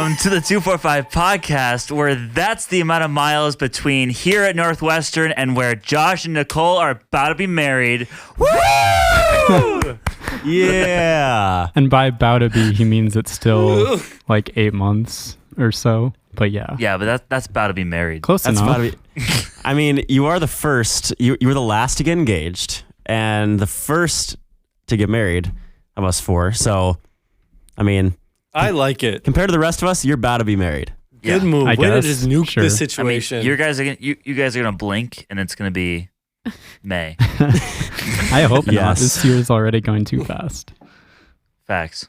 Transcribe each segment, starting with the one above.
welcome to the 245 podcast, where that's the amount of miles between here at Northwestern and where Josh and Nicole are about to be married. Woo! Yeah. And by about to be, he means it's still like 8 months or so. But yeah. Yeah, but that's about to be married. Close That's enough. about to be, I mean, you are the first. You were the last to get engaged and the first to get married of us four. So, I mean, I like it. compared to the rest of us, you're about to be married. Good move. I Way to guess, just nuke sure. the I mean, situation. you guys are gonna blink, and it's gonna be May. I hope not. Yes. This year's already going too fast. Facts.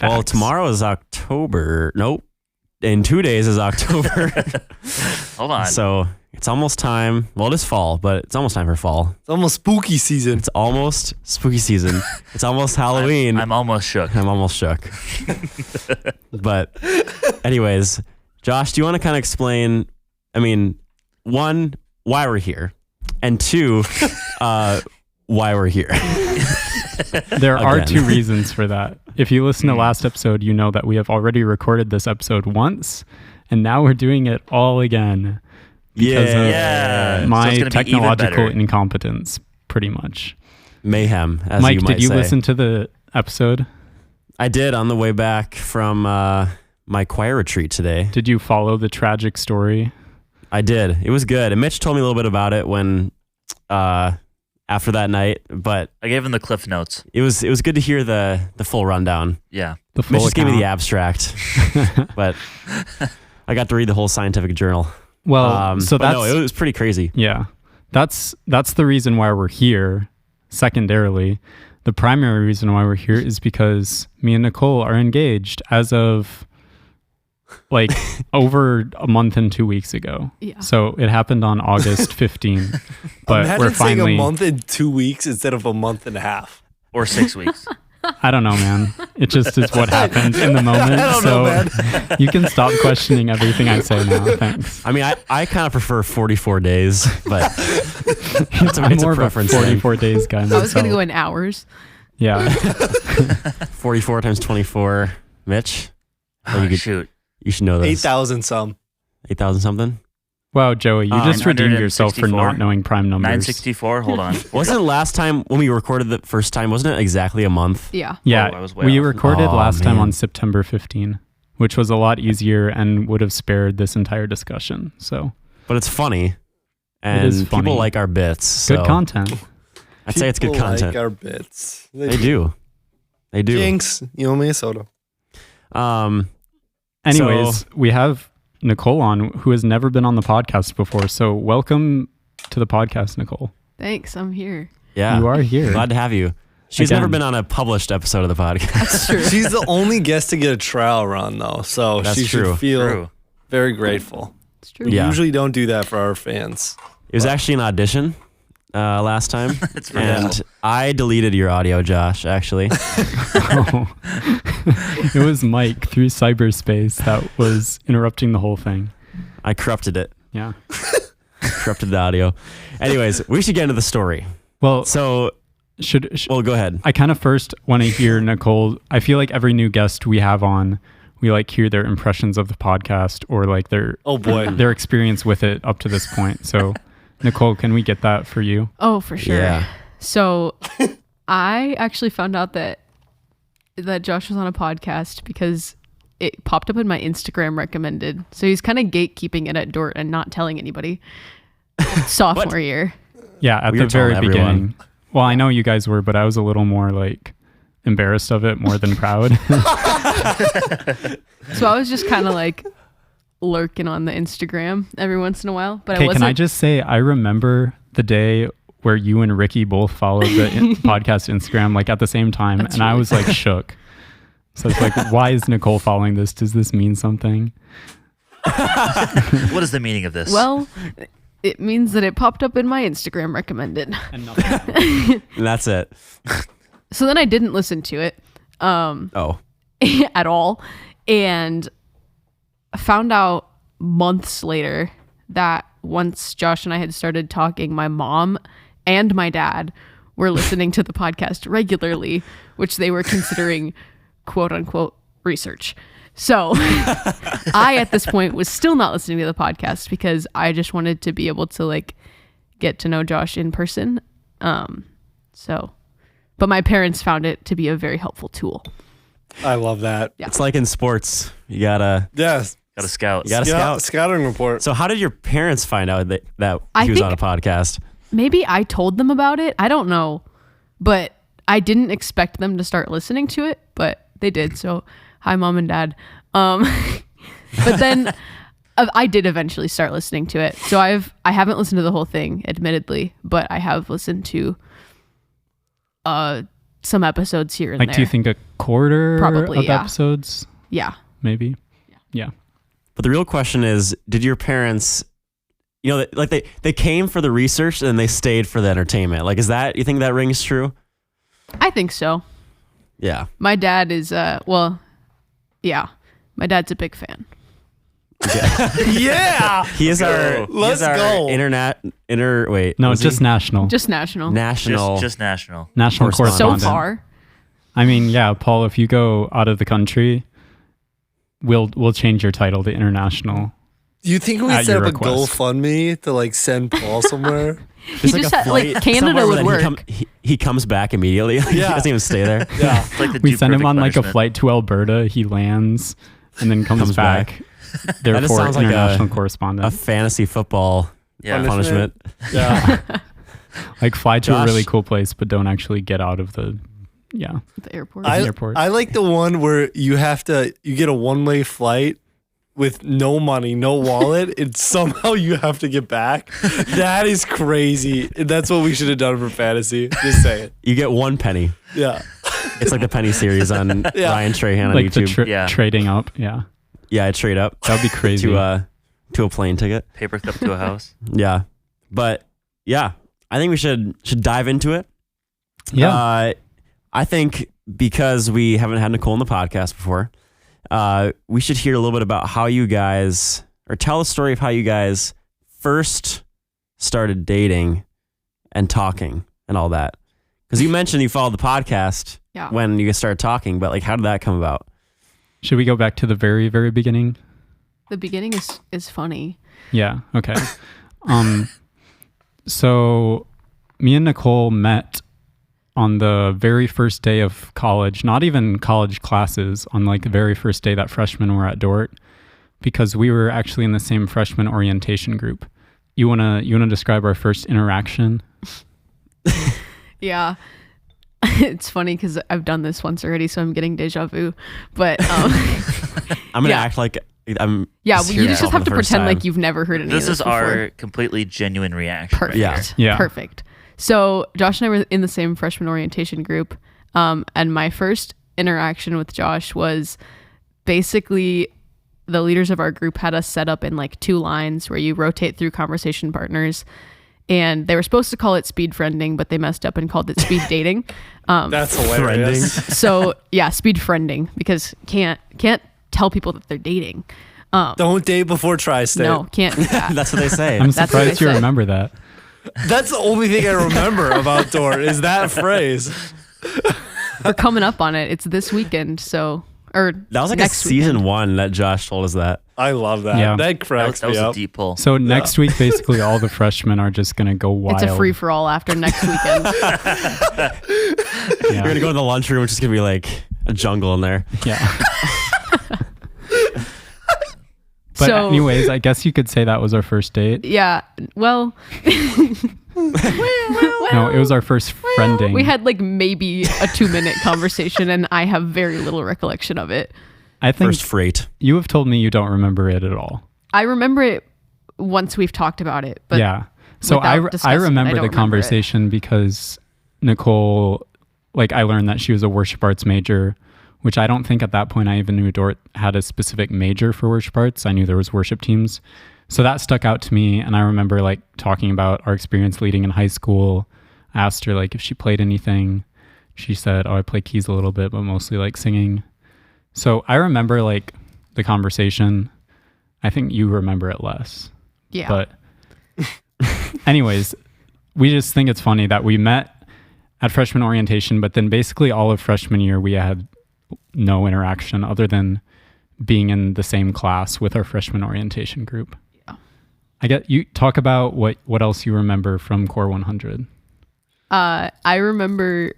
Well, Facts. tomorrow is October. Nope. In 2 days is October. Hold on. So it's almost time. Well, it is fall, but it's almost time for fall. It's almost spooky season. It's almost spooky season. It's almost Halloween. I'm almost shook. I'm almost shook. But anyways, Josh, do you want to kind of explain, I mean, one, why we're here, and two, why we're here? There are Again. 2 reasons for that. If you listen to last episode, you know that we have already recorded this episode once, and now we're doing it all again because of Yeah. So my it's gonna be even technological better. incompetence, pretty much. Mayhem, as Mike, you might did you say. listen to the episode? I did on the way back from my choir retreat today. Did you follow the tragic story? I did. It was good. And Mitch told me a little bit about it when after that night, but I gave him the cliff notes. it was good to hear the full rundown. Yeah. The full Mitch just gave me the account? abstract, but I got to read the whole scientific journal. Well, so but that's no, it was pretty crazy. yeah. That's the reason why we're here. Secondarily, the primary reason why we're here is because me and Nicole are engaged as of like over a month and 2 weeks ago. Yeah. So it happened on August 15. But Imagine we're saying finally a month and 2 weeks instead of a month and a half. Or 6 weeks. I don't know, man. It just is what happened in the moment. I don't so know, man. you can stop questioning everything I say now. Thanks. I mean, I kind of prefer 44 days, but it's I'm a more of a preference thing. 44 days guy myself. I was going to go in hours. Yeah. 44 times 24. Mitch, Oh, you could- shoot. you should know this. 8,000 some. 8,000 something? Wow, Joey, you just redeemed yourself for 964? not knowing prime numbers. 964. Hold on. Wasn't last time when we recorded the first time, wasn't it exactly a month? Yeah. Yeah, Oh, I was way we off. recorded Oh, last time man. on September 15, which was a lot easier and would have spared this entire discussion. So But it's funny. And is funny. people like our bits. good so content. I'd say it's good People content. like our bits. They do. They do. Jinx, you owe me a soda. Anyways, we have Nicole on, who has never been on the podcast before. So welcome to the podcast, Nicole. Thanks. I'm here. Yeah. You are here. Glad to have you. She's Again. never been on a published episode of the podcast. That's true. She's the only guest to get a trial run, though. So That's she true. should feel True. very grateful. It's true. We Yeah. usually don't do that for our fans. It was actually an audition last time. It's pretty And cool. I deleted your audio, Josh, actually. Oh. It was Mike through cyberspace that was interrupting the whole thing. I corrupted it. Yeah. Corrupted the audio. Anyways, we should get into the story. Well, So, should well, go ahead. I kind of first want to hear Nicole. I feel like every new guest we have on, we like hear their impressions of the podcast or like their Oh, boy. their experience with it up to this point. So, Nicole, can we get that for you? Oh, for sure. Yeah. So I actually found out that Josh was on a podcast because it popped up in my Instagram recommended. So he's kind of gatekeeping it at Dordt and not telling anybody. Sophomore year. Yeah, at We the were telling very everyone. beginning. Well, I know you guys were, but I was a little more like embarrassed of it more than proud. So I was just kind of like lurking on the Instagram every once in a while. But I Okay, wasn't. can I just say I remember the day where you and Ricky both followed the podcast Instagram like at the same time, That's and I really was like shook. So it's like, why is Nicole following this? Does this mean something? What is the meaning of this? Well, it means that it popped up in my Instagram recommended. And that's it. So then I didn't listen to it Oh. at all, and found out months later that once Josh and I had started talking, my mom and my dad were listening to the podcast regularly, which they were considering quote unquote research. So I, at this point, was still not listening to the podcast because I just wanted to be able to like get to know Josh in person. But my parents found it to be a very helpful tool. I love that. Yeah. It's like in sports. You gotta Yes. Got a scout. you gotta scout. Scouting report. So how did your parents find out that I he was think- on a podcast? Maybe I told them about it. I don't know. But I didn't expect them to start listening to it, but they did. So hi, Mom and Dad. But then I did eventually start listening to it. So I haven't listened to the whole thing, admittedly, but I have listened to some episodes here and Like, there. do you think a quarter Probably, of yeah. episodes? Yeah. Maybe. Yeah. But the real question is, did your parents, like they came for the research and then they stayed for the entertainment? Like, you think that rings true? I think so. Yeah. My dad is yeah. My dad's a big fan. Yeah. He is our Let's go. wait. No, was just he? national. Just national. national. Just national. National correspondent. So correspondent. far. I mean, yeah, Paul, if you go out of the country, we'll change your title to international. You think we At set your up a request. GoFundMe to like send Paul somewhere? He just had, like, Canada somewhere would where work. He comes back immediately. He Yeah. doesn't even stay there. Yeah. It's like the We Do send him Perfect on like a punishment. flight to Alberta. He lands and then comes back. Therefore, sounds like international a correspondent. fantasy football Yeah. punishment. Yeah. Like fly to Josh. a really cool place, but don't actually get out of the The airport. airport. I like the one where you get a one-way flight with no money, no wallet, and somehow you have to get back. That is crazy. That's what we should have done for fantasy. Just say it. You get 1 penny. Yeah. It's like the penny series on Yeah. Ryan Trahan on like the YouTube. Yeah. trading up. Yeah, Yeah, I trade up that would be crazy. to a plane ticket. Paper cup to a house. Yeah, but yeah, I think we should dive into it. yeah. I think because we haven't had Nicole on the podcast before, we should hear a little bit about how you guys, or tell the story of how you guys first started dating and talking and all that. Because you mentioned you followed the podcast Yeah. when you guys started talking, but like, how did that come about? Should we go back to the very, very beginning? The beginning is funny. Yeah. Okay. So me and Nicole met on the very first day of college, not even college classes, on like the very first day that freshmen were at Dordt, because we were actually in the same freshman orientation group. You wanna describe our first interaction? Yeah. It's funny because I've done this once already, so I'm getting deja vu. But I'm gonna Yeah. act like I'm. yeah, just you hearing just it have for to the first pretend time. like you've never heard any This of this is before. our completely genuine reaction. Perfect. Right here. Yeah. Yeah. Perfect. So Josh and I were in the same freshman orientation group. And my first interaction with Josh was basically the leaders of our group had us set up in like 2 lines where you rotate through conversation partners. And they were supposed to call it speed friending, but they messed up and called it speed dating. That's hilarious. So yeah, speed friending, because can't tell people that they're dating. Don't date before tri-state. No, can't do that. That's what they say. I'm That's what surprised they you said. remember that. That's the only thing I remember about Dordt is that phrase. We're coming up on it. It's this weekend, so or That was like next a season weekend. 1 that Josh told us that. I love that. Yeah. That That cracks was me a up. deep pull. So next week, basically, all the freshmen are just gonna go wild. It's a free for all after next weekend. You're gonna go in the lunchroom, which is gonna be like a jungle in there. Yeah. But So- anyways, I guess you could say that was our first date. Yeah. Well, No, it was our first friending. we had like maybe a 2-minute conversation, and I have very little recollection of it. I think First freight. you have told me you don't remember it at all. I remember it once we've talked about it, but Yeah. So without I discussing it, I remember don't the remember it. conversation because Nicole, like I learned that she was a worship arts major, which I don't think at that point I even knew Dordt had a specific major for worship arts. I knew there was worship teams. So that stuck out to me. And I remember like talking about our experience leading in high school. I asked her like if she played anything. She said, oh, I play keys a little bit, but mostly like singing. So I remember like the conversation. I think you remember it less. yeah. But anyways, we just think it's funny that we met at freshman orientation, but then basically all of freshman year we had no interaction other than being in the same class with our freshman orientation group. Yeah. I get you talk about what else you remember from Core 100. I remember,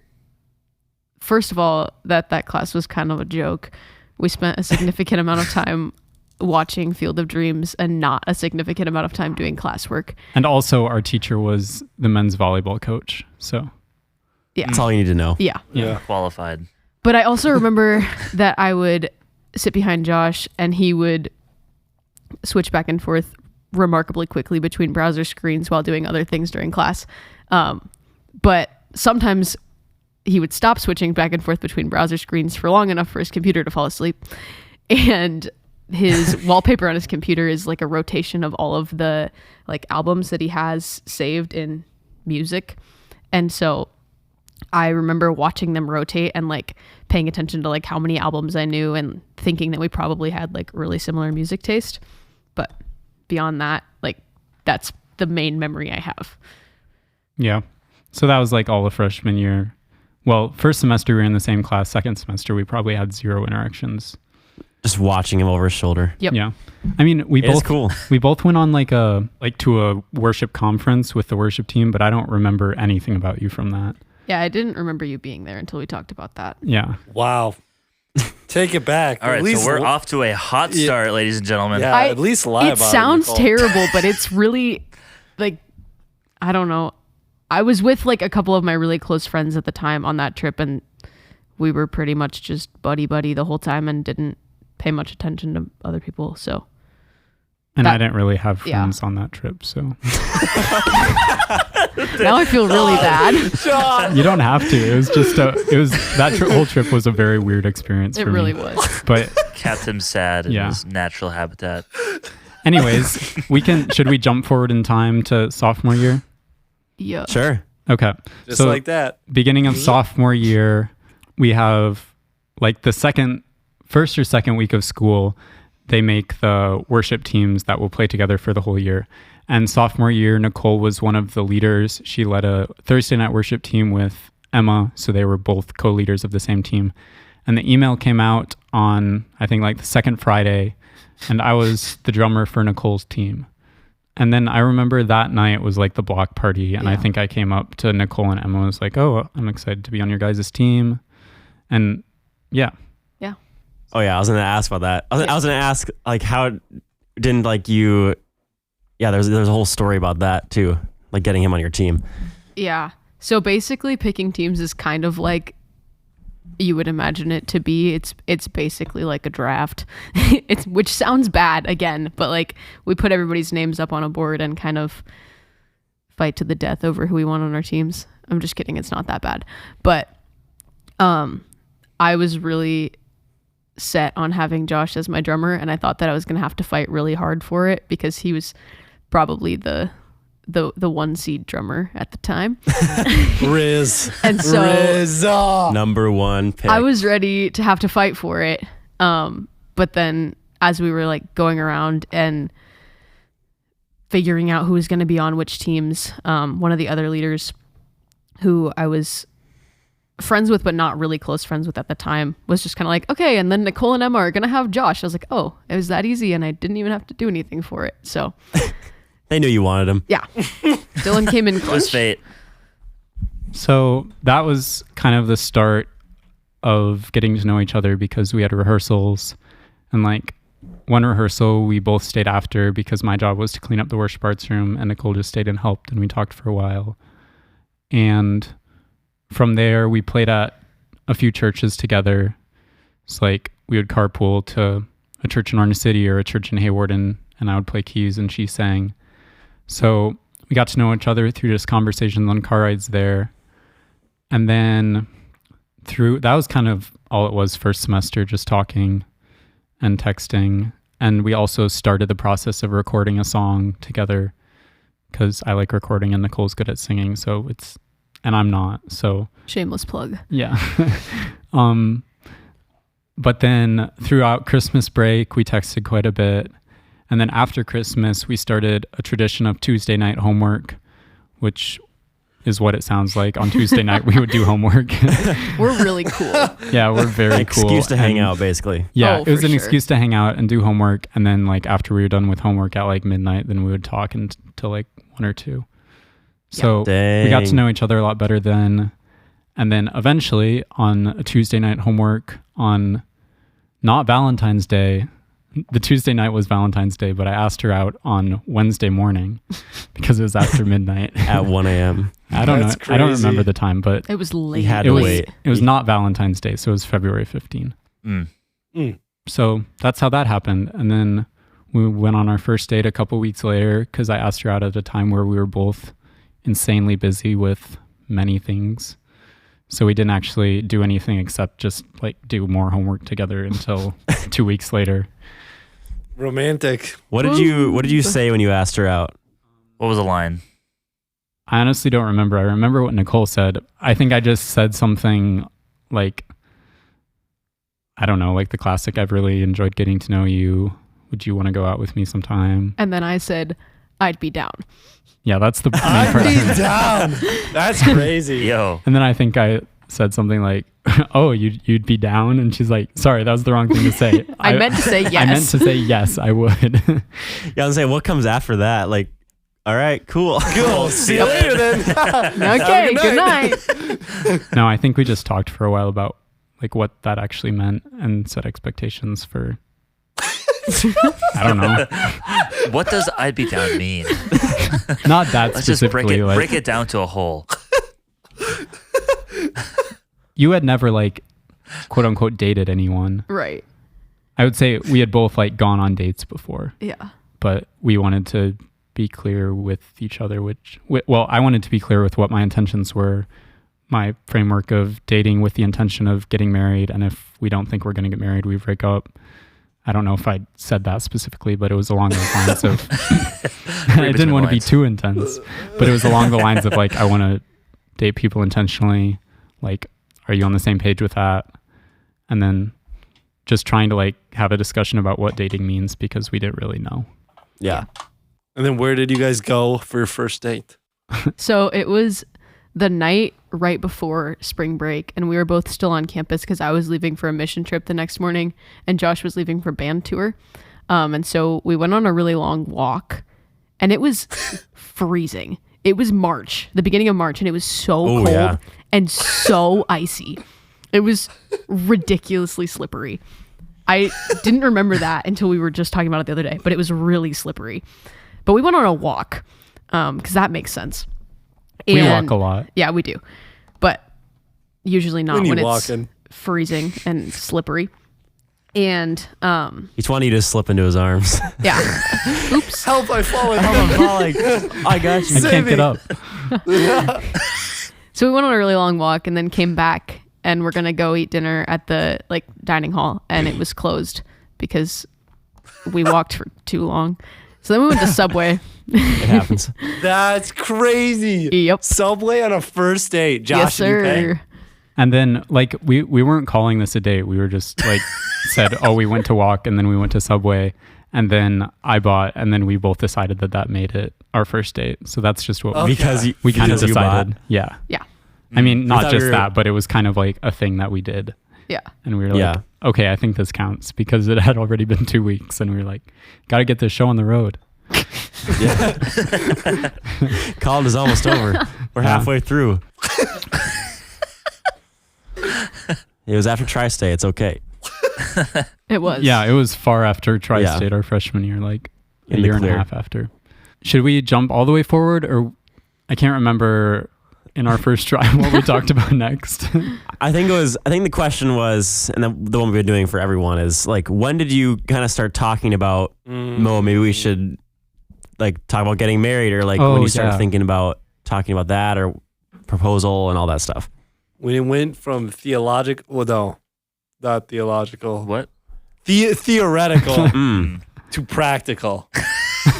first of all, that class was kind of a joke. We spent a significant amount of time watching Field of Dreams and not a significant amount of time doing classwork. And also our teacher was the men's volleyball coach. So Yeah. That's all you need to know. Yeah. Yeah. Qualified. But I also remember that I would sit behind Josh and he would switch back and forth remarkably quickly between browser screens while doing other things during class. But sometimes he would stop switching back and forth between browser screens for long enough for his computer to fall asleep. And his wallpaper on his computer is like a rotation of all of the like albums that he has saved in music. And so I remember watching them rotate and like paying attention to like how many albums I knew and thinking that we probably had like really similar music taste. But beyond that, like that's the main memory I have. yeah. So that was like all of freshman year. Well, first semester we were in the same class. Second semester we probably had 0 interactions. Just watching him over his shoulder. Yep. Yeah. I mean, we It is both cool. we both went on to a worship conference with the worship team, but I don't remember anything about you from that. Yeah, I didn't remember you being there until we talked about that. Yeah. Wow. Take it back. All right, At least so we're off to a hot start, ladies and gentlemen. Yeah, at least lie It about sounds it. Nicole. terrible, but it's really like, I don't know. I was with like a couple of my really close friends at the time on that trip, and we were pretty much just buddy the whole time and didn't pay much attention to other people. So And That- I didn't really have yeah. friends on that trip, so now I feel really bad. you don't have to. It was just whole trip was a very weird experience It for really me. was. But Kept him sad in Yeah. his natural habitat. anyways, should we jump forward in time to sophomore year? Yeah. Sure. Okay. Just so like that. beginning of sophomore year, we have like the first or second week of school, they make the worship teams that will play together for the whole year. And sophomore year, Nicole was one of the leaders. She led a Thursday night worship team with Emma. So they were both co-leaders of the same team. And the email came out on, I think like the second Friday. And I was the drummer for Nicole's team. And then I remember that night was like the block party. And I Yeah. think I came up to Nicole and Emma and was like, oh, I'm excited to be on your guys' team. And yeah. Oh yeah, I was gonna ask about that. I was gonna ask like how didn't like you? Yeah, there's a whole story about that too, like getting him on your team. Yeah. So basically picking teams is kind of like you would imagine it to be. It's basically like a draft. Which sounds bad again, but like we put everybody's names up on a board and kind of fight to the death over who we want on our teams. I'm just kidding, it's not that bad. But I was really set on having Josh as my drummer, and I thought that I was going to have to fight really hard for it because he was probably the one seed drummer at the time. Riz. And so Riz. Number one pick. I was ready to have to fight for it. But then as we were like going around and figuring out who was going to be on which teams, one of the other leaders who I was friends with but not really close friends with at the time was just kind of like, okay, and then Nicole and Emma are gonna have Josh. I was like, oh, it was that easy, and I didn't even have to do anything for it. So They knew you wanted him. yeah. Dylan came in It was clutch. fate. So that was kind of the start of getting to know each other because we had rehearsals. And like one rehearsal, we both stayed after because my job was to clean up the worship arts room and Nicole just stayed and helped, and we talked for a while. And from there, we played at a few churches together. It's like we would carpool to a church in Orange City or a church in Hawarden, and I would play keys and she sang. So we got to know each other through just conversations on car rides there. And then that was kind of all it was first semester, just talking and texting. And we also started the process of recording a song together because I like recording and Nicole's good at singing. And I'm not, so Shameless plug. yeah. But then throughout Christmas break, we texted quite a bit. And then after Christmas, we started a tradition of Tuesday night homework, which is what it sounds like. On Tuesday night, we would do homework. We're really cool. Yeah, we're very cool. Excuse to hang And out, basically. Yeah, Oh, it was for an sure. excuse to hang out and do homework. And then like after we were done with homework at like midnight, then we would talk until like 1 or 2. So we got to Dang. know each other a lot better then. And then eventually on a Tuesday night homework on not Valentine's Day, the Tuesday night was Valentine's Day, but I asked her out on Wednesday morning because it was after midnight. At 1 a.m. I don't know. That's I don't crazy. remember the time, but It was late. You had it to was wait. it was not Valentine's Day, so it was February 15. Mm. So that's how that happened. And then we went on our first date a couple weeks later because I asked her out at a time where we were both insanely busy with many things. So we didn't actually do anything except just like do more homework together until 2 weeks later. Romantic. What did you say when you asked her out? What was the line? I honestly don't remember. I remember what Nicole said. I think I just said something like, I don't know, like the classic, I've really enjoyed getting to know you. Would you want to go out with me sometime? And then I said, I'd be down. Yeah, that's the main I'd part. be down. That's crazy. Yo. And then I think I said something like, oh, you'd be down? And she's like, sorry, that was the wrong thing to say. I meant to say yes. I meant to say yes, I would. Yeah, I was saying, what comes after that? Like, all right, cool. Cool. See you later then. Okay, good night. No, I think we just talked for a while about like what that actually meant and set expectations for, I don't know. What does I'd be down mean? Not that Let's just specifically. break it down to a whole. You had never like quote unquote dated anyone. Right. I would say we had both like gone on dates before, Yeah. but we wanted to be clear with each other, well, I wanted to be clear with what my intentions were, my framework of dating with the intention of getting married. And if we don't think we're going to get married, we break up. I don't know if I said that specifically, but it was along those lines of, I didn't want to be too intense, but it was along the lines of like, I want to date people intentionally. Like, are you on the same page with that? And then just trying to like have a discussion about what dating means because we didn't really know. Yeah. And then where did you guys go for your first date? So it was the night right before spring break, and we were both still on campus because I was leaving for a mission trip the next morning, and Josh was leaving for band tour. And so we went on a really long walk, and it was freezing. It was March, the beginning of March, and it was so cold yeah. and so icy. It was ridiculously slippery. I didn't remember that until we were just talking about it the other day, but it was really slippery. But we went on a walk because that makes sense. We And- walk a lot. Yeah, we do. But usually not When you when it's walking. freezing and slippery. And Each one of you just slip into his arms. yeah. Oops. Help, I fallen. I got you. I can't get up. So we went on a really long walk and then came back and we're going to go eat dinner at the like dining hall, and it was closed because we walked for too long. So then we went to Subway. It happens. That's crazy. Yep. Subway on a first date. Josh, Yes, did you pay? sir. And then like we weren't calling this a date. We were just like said, oh, we went to walk and then we went to Subway and then I bought and then we both decided that made it our first date. So that's just what Okay. Because you, we kind of because you bought. decided. Yeah. Yeah. I mean, not thought just we were- that, but it was kind of like a thing that we did. Yeah. And we were like, Yeah. okay, I think this counts because it had already been 2 weeks and we were like, got to get this show on the road. College is almost over. We're Yeah. halfway through. It was after Tri-State. It's okay. It was. Yeah, it was far after Tri-State, our freshman year, like a In the year and a clear. half after. Should we jump all the way forward, or I can't remember in our first try what we talked about next. I think the question was, and the one we've been doing for everyone is like, when did you kind of start talking about, Mo, maybe we should like talk about getting married, or like when you started thinking about talking about that or proposal and all that stuff? When it went from theological, well, no, not theological. What? Theoretical Mm. to practical.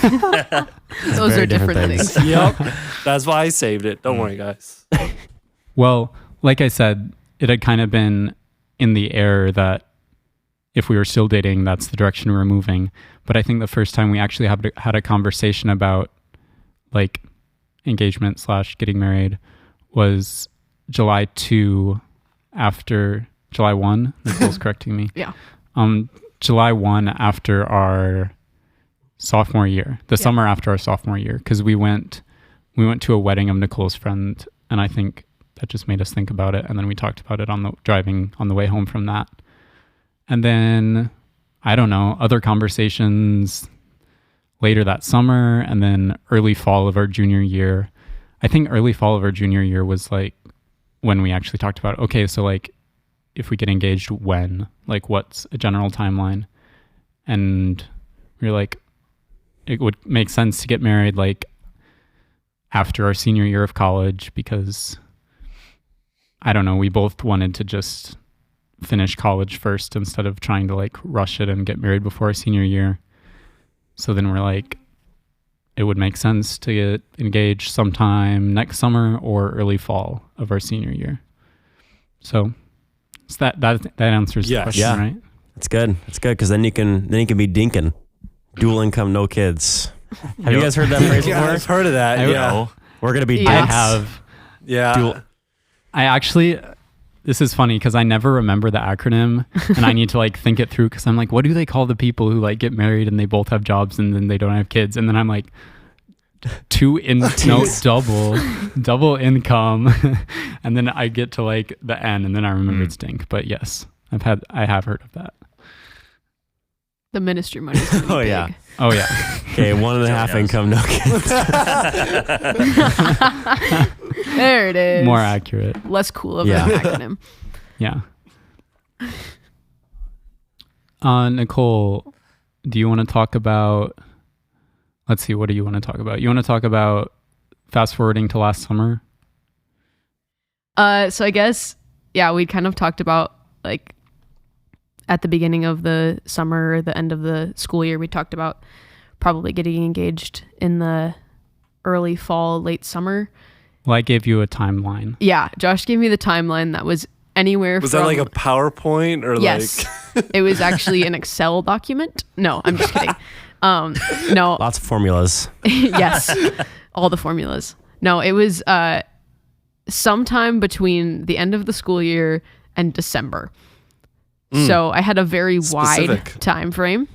Those very are different different things. things. Yep. That's why I saved it. Don't worry, guys. Well, like I said, it had kind of been in the air that if we were still dating, that's the direction we were moving. But I think the first time we actually had a conversation about like engagement / getting married was July 2 after July 1. Nicole's correcting me. Yeah. July 1 after our sophomore year, the summer after our sophomore year, because we went to a wedding of Nicole's friend, and I think that just made us think about it. And then we talked about it driving on the way home from that. And then, I don't know, other conversations later that summer, and then early fall of our junior year. I think early fall of our junior year was like when we actually talked about, okay, so like if we get engaged, when? Like what's a general timeline? And we were like, it would make sense to get married like after our senior year of college, because I don't know, we both wanted to just finish college first instead of trying to like rush it and get married before our senior year. So then we're like, it would make sense to get engaged sometime next summer or early fall of our senior year. So that answers the question, right? That's good. That's good, because then you can be dinking. Dual income, no kids. Have you guys heard that phrase before? I've heard of that. Yeah. We're gonna be Yeah. dinks. I have. Yeah. I actually, this is funny because I never remember the acronym, and I need to like think it through, because I'm like, what do they call the people who like get married and they both have jobs and then they don't have kids? And then I'm like, double income. And then I get to like the N, and then I remember it's dink. But yes, I have heard of that. The ministry money is gonna be Oh, big. yeah. Oh yeah. Okay, 1.5 income, no kids. There it is. More accurate. Less cool of Yeah. an acronym. Yeah. Nicole, do you want to talk about, let's see, what do you want to talk about? You want to talk about fast forwarding to last summer? So I guess, yeah, we kind of talked about like at the beginning of the summer, the end of the school year, we talked about probably getting engaged in the early fall, late summer. Well, I gave you a timeline. Yeah, Josh gave me the timeline that was anywhere Was from... that like a PowerPoint or Yes. It was actually an Excel document. No, I'm just kidding. No. Lots of formulas. Yes. All the formulas. No, it was sometime between the end of the school year and December. So I had a very Specific. wide time frame.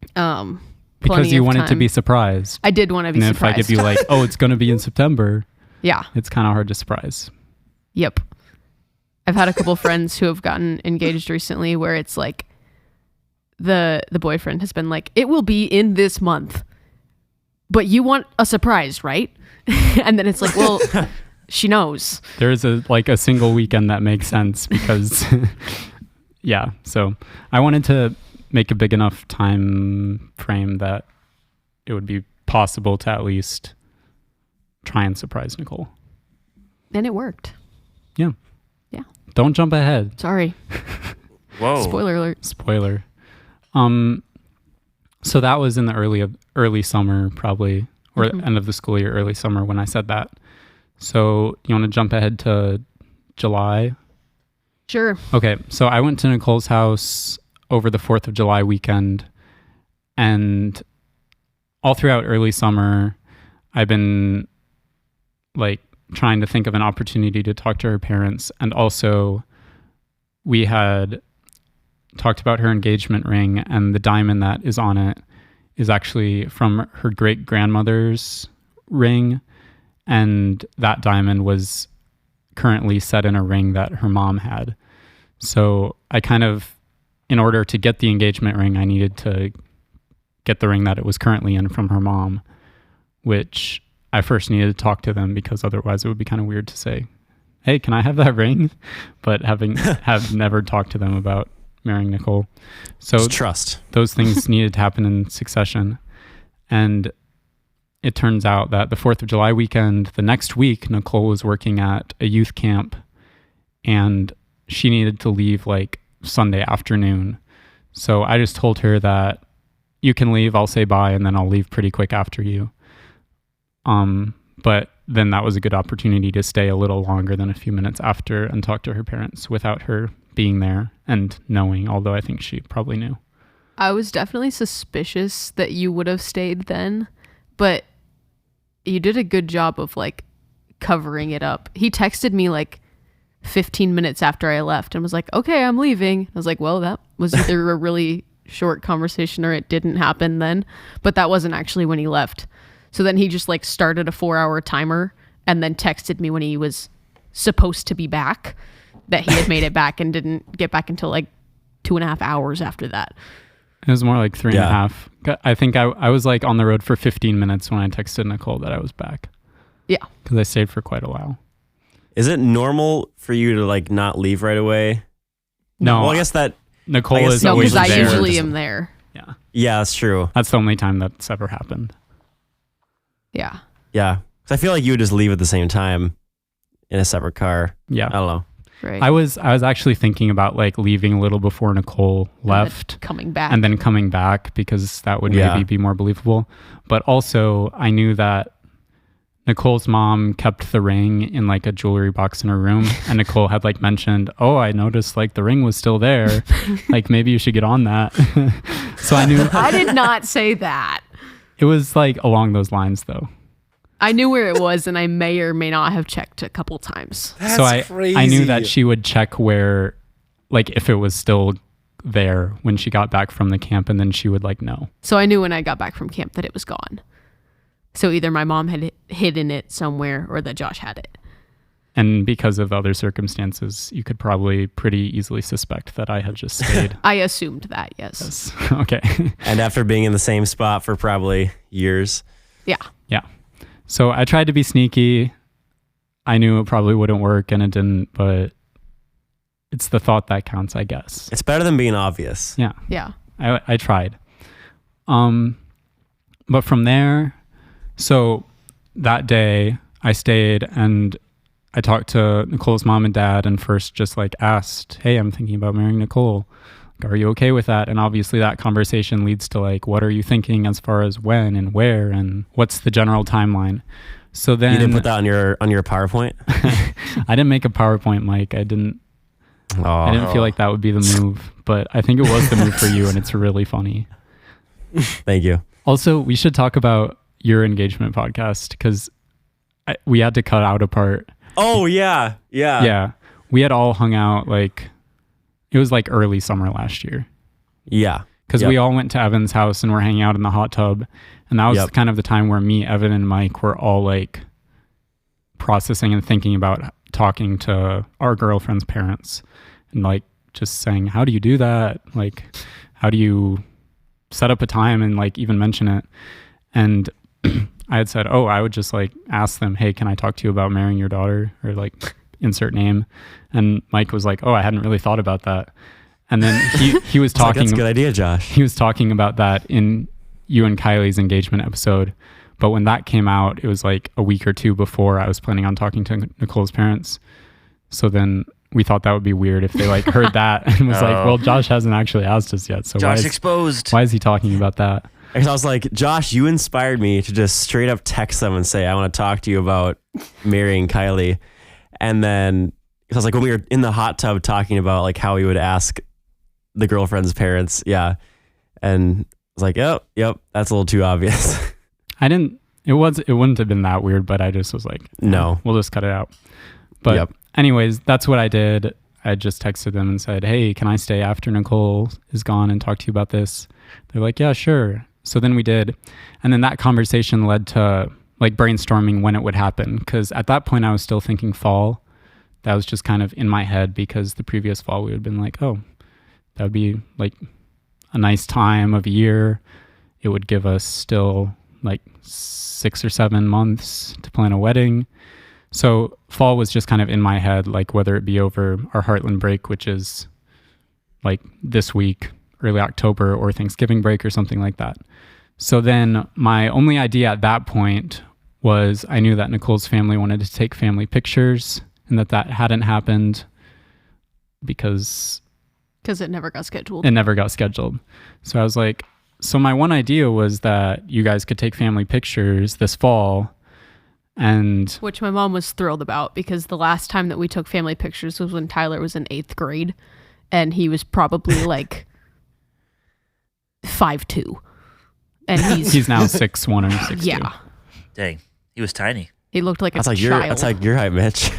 Because Plenty you of wanted to time. be surprised. I did want to be And if surprised. I give you like, oh, it's going to be in September, Yeah. it's kind of hard to surprise. Yep. I've had a couple friends who have gotten engaged recently where it's like the boyfriend has been like, it will be in this month, but you want a surprise, right? And then it's like, well, she knows. There's a single weekend that makes sense because yeah. So I wanted to make a big enough time frame that it would be possible to at least try and surprise Nicole. And it worked. Yeah. Yeah. Don't jump ahead. Sorry. Whoa. Spoiler alert. Spoiler. So that was in the early summer, probably, or end of the school year, early summer when I said that. So you want to jump ahead to July? Sure. Okay. So I went to Nicole's house over the 4th of July weekend, and all throughout early summer, I've been like trying to think of an opportunity to talk to her parents. And also we had talked about her engagement ring, and the diamond that is on it is actually from her great grandmother's ring. And that diamond was currently set in a ring that her mom had. So I kind of, in order to get the engagement ring, I needed to get the ring that it was currently in from her mom, which I first needed to talk to them, because otherwise it would be kind of weird to say, hey, can I have that ring? But have never talked to them about marrying Nicole. So It's trust. those things needed to happen in succession. And it turns out that the 4th of July weekend, the next week, Nicole was working at a youth camp, and she needed to leave like Sunday afternoon. So I just told her that you can leave, I'll say bye, and then I'll leave pretty quick after you. But then that was a good opportunity to stay a little longer than a few minutes after and talk to her parents without her being there and knowing, although I think she probably knew. I was definitely suspicious that you would have stayed then, but you did a good job of like covering it up. He texted me like 15 minutes after I left and was like, okay, I'm leaving. I was like, well, that was either a really short conversation or it didn't happen then. But that wasn't actually when he left. So then he just like started a 4-hour timer and then texted me when he was supposed to be back that he had made it back and didn't get back until like 2.5 hours after that. It was more like 3.5. I think I was like on the road for 15 minutes when I texted Nicole that I was back. Yeah. Because I stayed for quite a while. Is it normal for you to like not leave right away? No. Well, I guess that Nicole I guess is No, always because I there. usually am there. Yeah. yeah, that's true. That's the only time that's ever happened. Yeah. Yeah, because I feel like you would just leave at the same time in a separate car. Yeah. I don't know. Right. I was actually thinking about like leaving a little before Nicole left Coming back. and then coming back because that would Yeah. maybe be more believable. But also I knew that Nicole's mom kept the ring in like a jewelry box in her room, and Nicole had like mentioned, oh, I noticed like the ring was still there. Like maybe you should get on that. So I knew I did not say that. it was like along those lines though. I knew where it was and I may or may not have checked a couple times. That's So I crazy. knew that she would check where, like if it was still there when she got back from the camp, and then she would like know. So I knew when I got back from camp that it was gone. So either my mom had hidden it somewhere or that Josh had it. And because of other circumstances, you could probably pretty easily suspect that I had just stayed. I assumed that, yes. Okay. And after being in the same spot for probably years. Yeah. Yeah. So I tried to be sneaky. I knew it probably wouldn't work, and it didn't, but it's the thought that counts, I guess. It's better than being obvious. Yeah. Yeah. I tried. But from there, so that day I stayed and I talked to Nicole's mom and dad and first just like asked, hey, I'm thinking about marrying Nicole. Like, are you okay with that? And obviously that conversation leads to like, what are you thinking as far as when and where and what's the general timeline? So then You didn't put that on your PowerPoint? I didn't make a PowerPoint, Mike. I didn't feel like that would be the move, but I think it was the move for you, and it's really funny. Thank you. Also, we should talk about your engagement podcast because we had to cut out a part. Oh, yeah. Yeah. Yeah. We had all hung out like, it was like early summer last year Yeah. because we all went to Evan's house and were hanging out in the hot tub. And that was kind of the time where me, Evan, and Mike were all like processing and thinking about talking to our girlfriend's parents and like just saying, how do you do that? Like, how do you set up a time and like even mention it? And I had said, oh, I would just like ask them, hey, can I talk to you about marrying your daughter, or like insert name? And Mike was like, oh, I hadn't really thought about that. And then he was talking. That's a good idea, Josh. He was talking about that in you and Kylie's engagement episode. But when that came out, it was like a week or two before I was planning on talking to Nicole's parents. So then we thought that would be weird if they like heard that and was like, well, Josh hasn't actually asked us yet. So Josh exposed. Why is he talking about that? Because I was like, Josh, you inspired me to just straight up text them and say, I want to talk to you about marrying Kylie. And then I was like, when we were in the hot tub talking about like how we would ask the girlfriend's parents. Yeah. And I was like, yep, that's a little too obvious. It wouldn't have been that weird, but I just was like, No. we'll just cut it out. But anyways, that's what I did. I just texted them and said, hey, can I stay after Nicole is gone and talk to you about this? They're like, yeah, sure. So then we did. And then that conversation led to like brainstorming when it would happen. Because at that point I was still thinking fall. That was just kind of in my head because the previous fall we had been like, oh, that would be like a nice time of year. It would give us still like 6 or 7 months to plan a wedding. So fall was just kind of in my head, like whether it be over our Heartland break, which is like this week, early October, or Thanksgiving break or something like that. So then my only idea at that point was I knew that Nicole's family wanted to take family pictures and that hadn't happened because it never got scheduled. it never got scheduled. So I was like, so my one idea was that you guys could take family pictures this fall. And Which my mom was thrilled about because the last time that we took family pictures was when Tyler was in 8th grade and he was probably like 5'2". And he's now 6'1" or 6'2". yeah. Dang. He was tiny. He looked like That's a like child. that's like your height, Mitch.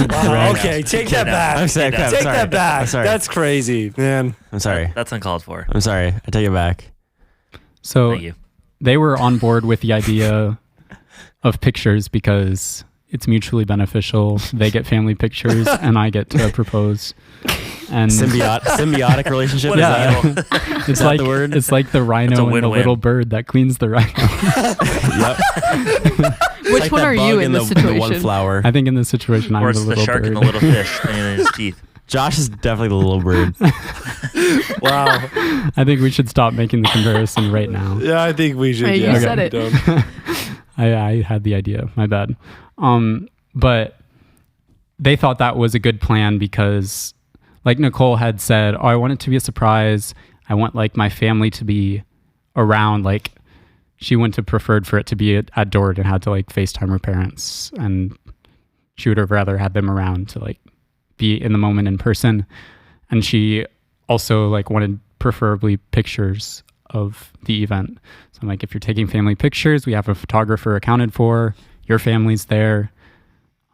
Wow, okay, take that back. I'm sorry. Take I'm sorry. that back. I'm sorry. That's crazy, man. I'm sorry. That's uncalled for. I'm sorry. I take it back. So Thank you. they were on board with the idea of pictures because it's mutually beneficial. They get family pictures and I get to propose. And Symbiotic relationship. What is is that? that? it's that like the word? It's like the It's a rhino and the win-win. little bird that cleans the rhino. Yep. Which Like one that are bug you in this the situation? one flower. I think in this situation I'm Or the it's the little shark bird. and the little fish in his teeth. Josh is definitely the little bird. Wow. I think we should stop making the comparison right now. Yeah, I think we should. Hey, you yeah, said it. done. I had the idea. My bad. But they thought that was a good plan because, like Nicole had said, oh, I want it to be a surprise. I want like my family to be around. Like she wouldn't have preferred for it to be at Dordt and had to like FaceTime her parents, and she would have rather had them around to like be in the moment in person. And she also like wanted preferably pictures of the event. So I'm like, if you're taking family pictures, we have a photographer accounted for, your family's there.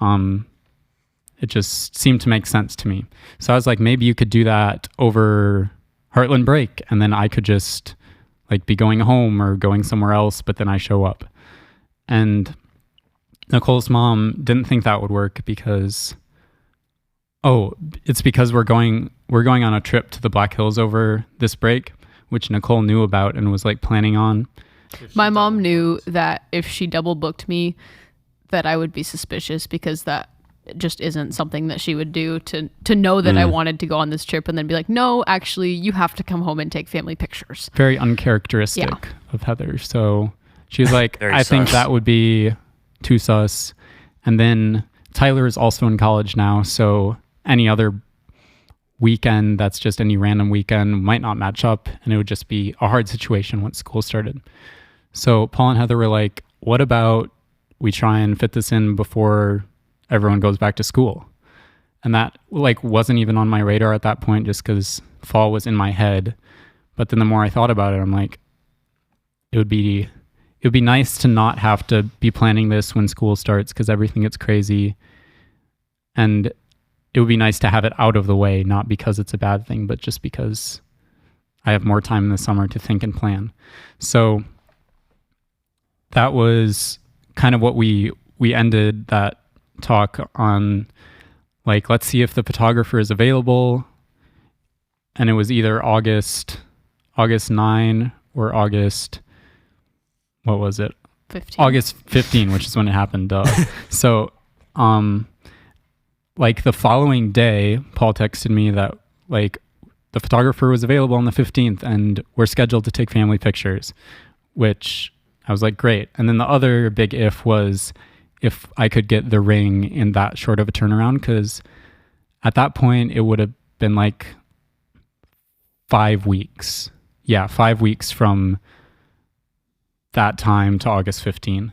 It just seemed to make sense to me. So I was like, maybe you could do that over Heartland break, and then I could just like be going home or going somewhere else, but then I show up. And Nicole's mom didn't think that would work because it's because we're going on a trip to the Black Hills over this break, which Nicole knew about and was like planning on. My mom knew that if she double booked me, that I would be suspicious because that just isn't something that she would do to know that I wanted to go on this trip and then be like, no, actually, you have to come home and take family pictures. Very uncharacteristic of Heather. So she was like, Very I think sus. that would be too sus. And then Tyler is also in college now, so any other weekend that's just any random weekend might not match up, and it would just be a hard situation once school started. So Paul and Heather were like, what about we try and fit this in before everyone goes back to school? And that like wasn't even on my radar at that point just because fall was in my head. But then the more I thought about it, I'm like, it would be nice to not have to be planning this when school starts because everything gets crazy. And it would be nice to have it out of the way, not because it's a bad thing, but just because I have more time in the summer to think and plan. So that was kind of what we ended that talk on, like, let's see if the photographer is available. And it was either August 9 or August, what was it? 15. August 15, which is when it happened. So, like the following day, Paul texted me that like the photographer was available on the 15th and we're scheduled to take family pictures, which I was like, great. And then the other big if was if I could get the ring in that short of a turnaround, because at that point it would have been like 5 weeks. Yeah, 5 weeks from that time to August 15.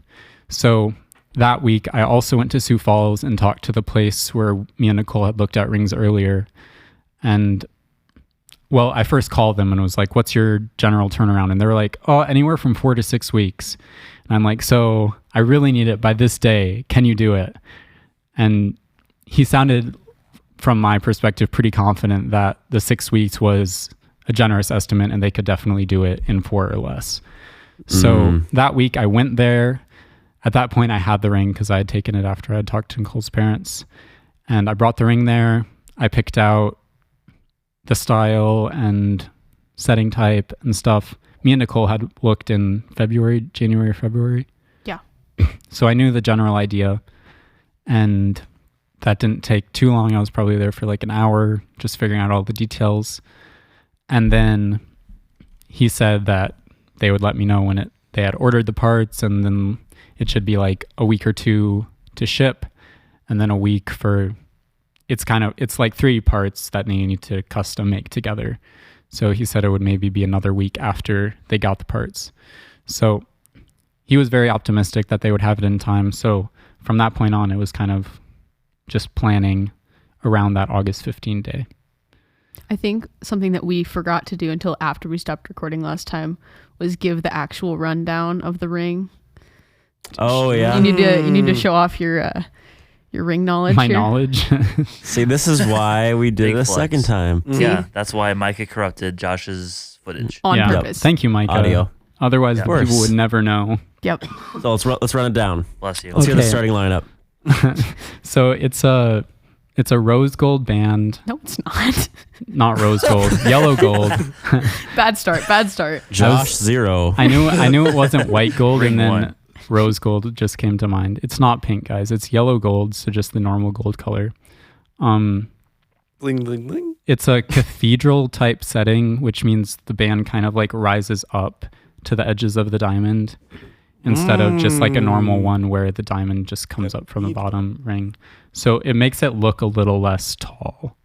So that week, I also went to Sioux Falls and talked to the place where me and Nicole had looked at rings earlier. And, well, I first called them and was like, what's your general turnaround? And they were like, oh, anywhere from 4 to 6 weeks. And I'm like, so I really need it by this day. Can you do it? And he sounded, from my perspective, pretty confident that the 6 weeks was a generous estimate and they could definitely do it in 4 or less. So that week I went there. At that point, I had the ring because I had taken it after I had talked to Nicole's parents. And I brought the ring there. I picked out the style and setting type and stuff. Me and Nicole had looked in January or February. Yeah. So I knew the general idea. And that didn't take too long. I was probably there for like an hour just figuring out all the details. And then he said that they would let me know when they had ordered the parts, and then it should be like a week or 2 to ship, and then a week for it's like 3 parts that they need to custom make together. So he said it would maybe be another week after they got the parts. So he was very optimistic that they would have it in time. So from that point on, it was kind of just planning around that August 15 day. I think something that we forgot to do until after we stopped recording last time was give the actual rundown of the ring. Oh yeah. You need to show off your ring knowledge. My here. knowledge. See, this is why we did Big it a flex. second time. Yeah, that's why Micah corrupted Josh's footage. on yeah. purpose. Thank you, Micah. Audio. Otherwise, Yeah. the people Worse. would never know. Yep. So let's run it down. Bless you. Let's hear the Okay. starting lineup. So it's a rose gold band, No, it's not. not rose gold, yellow gold. Bad start. Josh 0. I knew it wasn't white gold, Ring and then one. rose gold just came to mind. It's not pink, guys. It's yellow gold, so just the normal gold color. Bling, bling, bling. It's a cathedral type setting, which means the band kind of like rises up to the edges of the diamond instead of just like a normal one where the diamond just comes up from the bottom ring. So it makes it look a little less tall,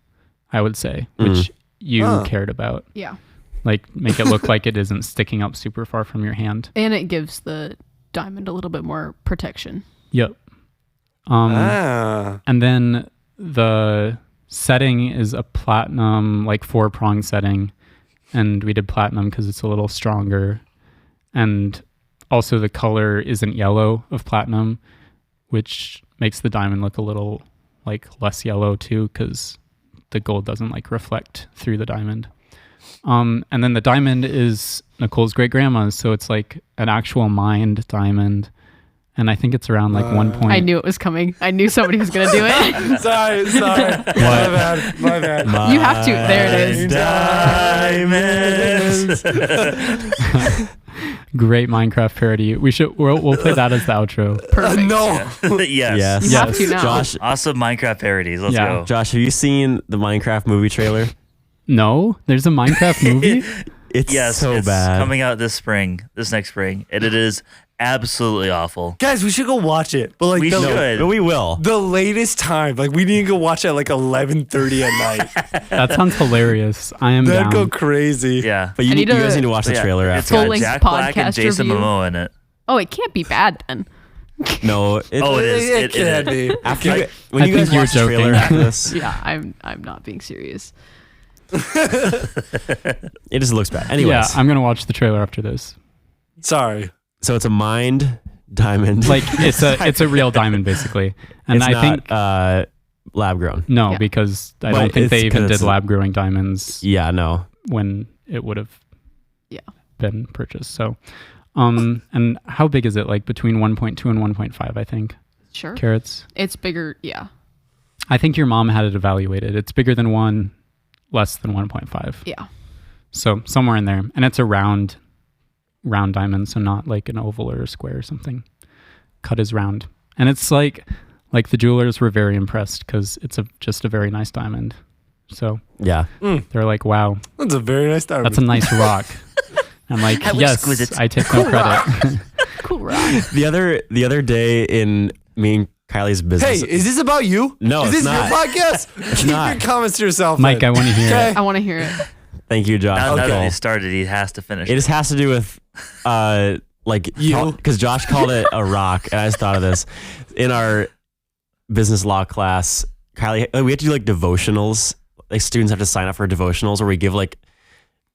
I would say, which you cared about. Yeah. Like make it look like it isn't sticking up super far from your hand. And it gives the diamond a little bit more protection. Yep. And then the setting is a platinum, like 4-prong setting. And we did platinum because it's a little stronger. And also the color isn't yellow of platinum, which makes the diamond look a little like less yellow too, because the gold doesn't like reflect through the diamond. And then the diamond is Nicole's great grandma's, so it's like an actual mined diamond. And I think it's around like 1 point. I knew it was coming. I knew somebody was going to do it. Sorry. My bad. You have to. There it is. Diamonds. Great Minecraft parody. We'll play that as the outro. Perfect. No. Yes. You have to now. Josh, Awesome Minecraft parodies. Let's Yeah. go. Josh, have you seen the Minecraft movie trailer? No, there's a Minecraft movie. It's Yes, so it's bad. coming out this next spring, and it is absolutely awful. Guys, we should go watch it. But like We should. But we will. the latest time, like we need to go watch it at like 11:30 at night. That sounds hilarious. I am That'd go down. crazy. Yeah. But you I need guys to- need to watch the Yeah, trailer it's after. got Full-length Jack Black and podcast Jason review. Momoa in it. Oh, it can't be bad then. No, Oh, it is. It can be. After Okay. when I you guys think you're watch the trailer joking. after this, Yeah, I'm not being serious. it just looks bad. Anyways, Yeah, I'm gonna watch the trailer after this. Sorry. so it's a mined diamond. Like it's a real diamond basically, and it's I not, think lab grown. no, Yeah. because I But don't think it's they even 'cause did it's- lab growing diamonds Yeah, no. when it would have Yeah. been purchased. So, and how big is it? Like between 1.2 and 1.5, I think Sure. carats. It's bigger. Yeah. I think your mom had it evaluated. It's bigger than 1, less than 1.5. Yeah. So somewhere in there, and it's a round diamond, so not like an oval or a square or something. Cut is round, and it's like the jewelers were very impressed because it's just a very nice diamond. So Yeah. they're like, "Wow, That's a very nice diamond. that's a nice rock." I'm like, How "Yes, exquisite. I take no credit." Cool rock. The other day in me and Kylie's Hey, business. is this about you? No, is it's this not. your podcast? Keep not. your comments to yourself, Mike, I then. want to hear Okay. it. I want to hear it. Thank you, Josh. Now that Okay. he started, he has to finish. It just has to do with like You. because Josh called it a rock, and I just thought of this in our business law class. Kylie, we have to do like devotionals. Like students have to sign up for devotionals, where we give like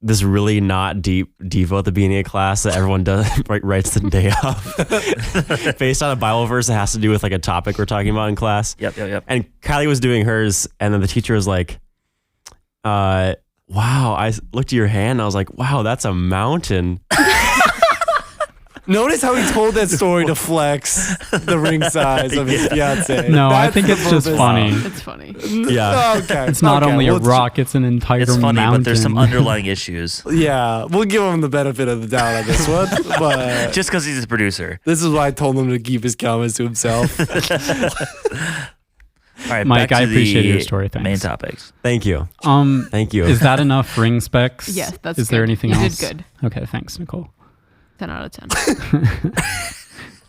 this really not deep devo at the beginning of class that everyone does writes the day of based on a Bible verse that has to do with like a topic we're talking about in class. Yep. And Kylie was doing hers, and then the teacher was like, wow, I looked at your hand and I was like, wow, that's a mountain. Notice how he told that story to flex the ring size of his fiance. No, I That's think the it's just purpose. funny. It's funny. Yeah. Okay. It's not okay, only a let's- rock; it's an entire It's funny, mountain. but there's some underlying issues. Yeah, we'll give him the benefit of the doubt on this one. But Just because he's a producer. this is why I told him to keep his comments to himself. All right, Mike, back I to appreciate the your story. Thanks. Main topics. Thank you. Thank you. Is that enough ring specs? Yes, that's Is there good. anything You did else? good. Okay, thanks, Nicole. 10 out of 10.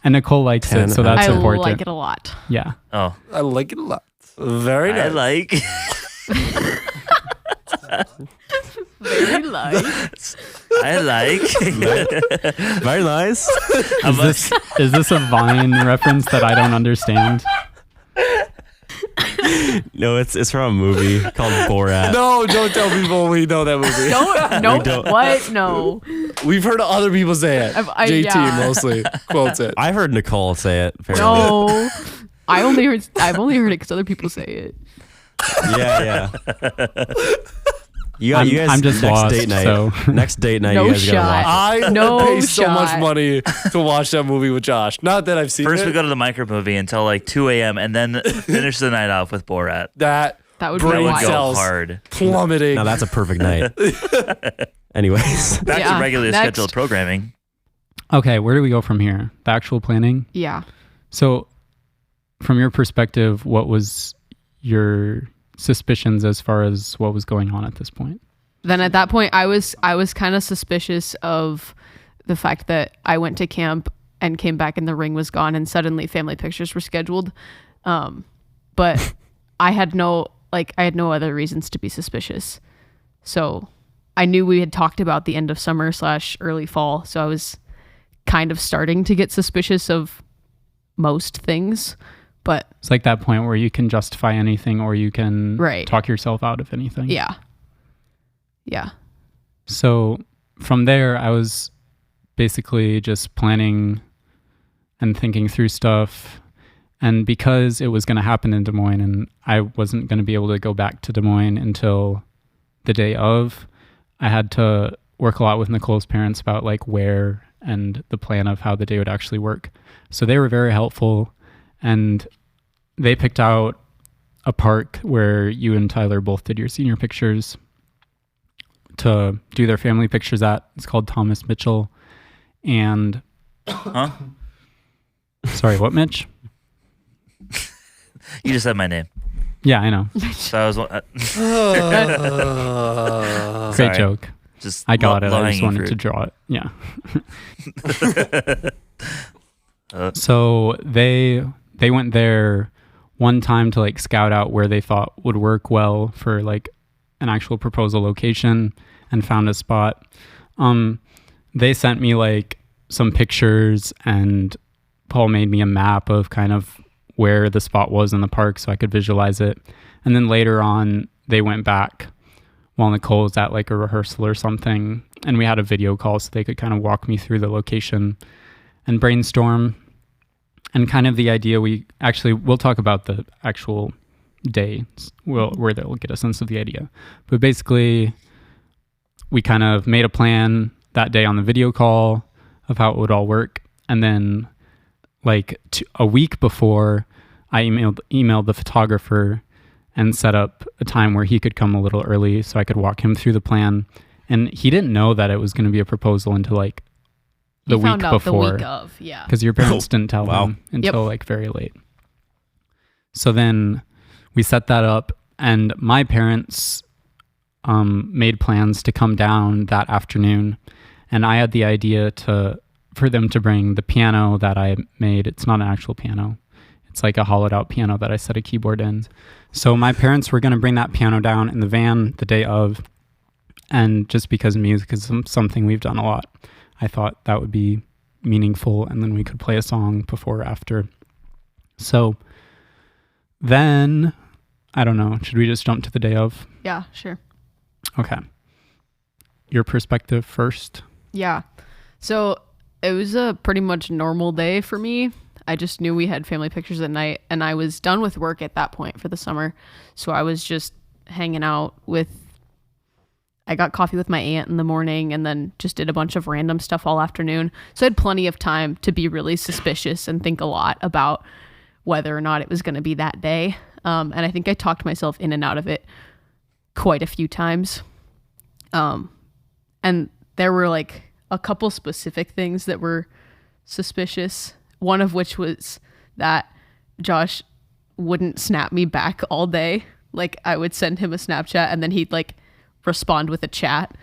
And Nicole likes 10 it, so that's I important. like it a lot. Yeah. Oh, I like it a lot. Very I nice. like. Very nice. I like. Very nice. Is this a Vine reference that I don't understand? No, it's from a movie called Borat. No, don't tell people we know that movie. Don't. What? No. We've heard other people say it. JT yeah. mostly quotes it. I've heard Nicole say it. Apparently. No. I've only heard it because other people say it. Yeah. You guys. I'm just next lost. date night. So Next date night, No you guys shot. gotta watch. I No pay so shot. much money to watch that movie with Josh. Not that I've seen First, it. we go to the micro movie until like 2 a.m. and then finish the night off with Borat. that That would be That would wild. go cells. hard. plummeting. Now that's a perfect night. Anyways, Back Yeah, to regularly next. scheduled programming. okay, where do we go from here? The actual planning. Yeah. So, from your perspective, what was your suspicions as far as what was going on at this point? Then at that point, I was kind of suspicious of the fact that I went to camp and came back and the ring was gone, and suddenly family pictures were scheduled. But I had no other reasons to be suspicious. So I knew we had talked about the end of summer / early fall. So I was kind of starting to get suspicious of most things. But It's like that point where you can justify anything or you can Right. talk yourself out of anything. yeah. Yeah. So from there, I was basically just planning and thinking through stuff. And because it was going to happen in Des Moines and I wasn't going to be able to go back to Des Moines until the day of, I had to work a lot with Nicole's parents about like where and the plan of how the day would actually work. So they were very helpful, and they picked out a park where you and Tyler both did your senior pictures to do their family pictures at. It's called Thomas Mitchell. And Huh? sorry, what, Mitch? You just said my name. Yeah, I know. So I was Great sorry. joke. Just I got it. I just low-hanging wanted fruit. to draw it. Yeah. So they went there one time to like scout out where they thought would work well for like an actual proposal location, and found a spot. They sent me like some pictures, and Paul made me a map of kind of where the spot was in the park so I could visualize it. And then later on, they went back while Nicole was at like a rehearsal or something, and we had a video call so they could kind of walk me through the location and brainstorm. And kind of the idea, we'll talk about the actual day where they'll get a sense of the idea. But basically, we kind of made a plan that day on the video call of how it would all work. And then like a week before, I emailed the photographer and set up a time where he could come a little early so I could walk him through the plan. And he didn't know that it was going to be a proposal until like the You week found out before. the week of, yeah. Because your parents didn't tell Wow. them until like very late. So then we set that up, and my parents made plans to come down that afternoon, and I had the idea for them to bring the piano that I made. It's not an actual piano. It's like a hollowed out piano that I set a keyboard in. So my parents were going to bring that piano down in the van the day of, and just because music is something we've done a lot, I thought that would be meaningful, and then we could play a song before or after. So then, I don't know, should we just jump to the day of? Yeah, sure. Okay. Your perspective first. Yeah. So it was a pretty much normal day for me. I just knew we had family pictures at night, and I was done with work at that point for the summer. So I was just hanging out I got coffee with my aunt in the morning, and then just did a bunch of random stuff all afternoon. So I had plenty of time to be really suspicious and think a lot about whether or not it was going to be that day. And I think I talked myself in and out of it quite a few times. And there were like a couple specific things that were suspicious. One of which was that Josh wouldn't snap me back all day. Like I would send him a Snapchat and then he'd like respond with a chat,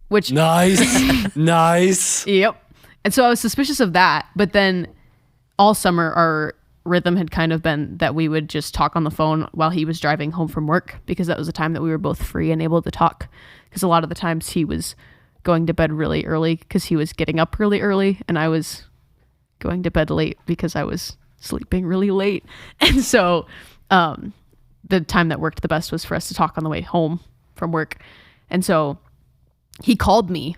which Nice. Yep. And so I was suspicious of that. But then all summer, our rhythm had kind of been that we would just talk on the phone while he was driving home from work, because that was a time that we were both free and able to talk. Because a lot of the times he was going to bed really early because he was getting up really early, and I was going to bed late because I was sleeping really late. And so the time that worked the best was for us to talk on the way home from work. And so he called me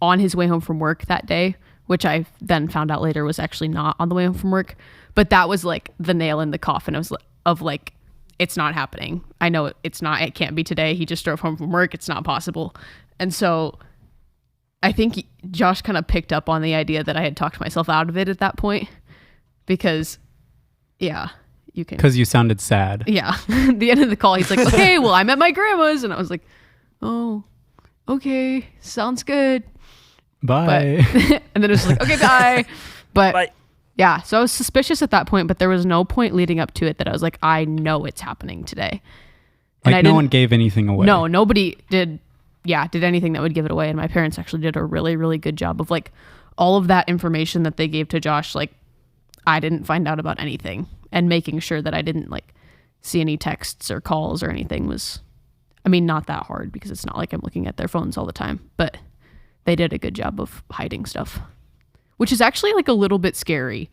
on his way home from work that day, which I then found out later was actually not on the way home from work. But that was like the nail in the coffin of like, it's not happening. I know it's not, it can't be today. He just drove home from work. It's not possible. And so I think Josh kind of picked up on the idea that I had talked myself out of it at that point because, yeah, you can. Because you sounded sad. Yeah. At the end of the call, he's like, okay, well, I'm at my grandma's. And I was like, oh, okay, sounds good. Bye. But, and then it was like, okay, bye. But Bye. yeah, so I was suspicious at that point, but there was no point leading up to it that I was like, I know it's happening today. And Like no one gave anything away. No, nobody did anything that would give it away. And my parents actually did a really, really good job of like all of that information that they gave to Josh. Like I didn't find out about anything, and making sure that I didn't like see any texts or calls or anything was, I mean, not that hard because it's not like I'm looking at their phones all the time, but they did a good job of hiding stuff, which is actually like a little bit scary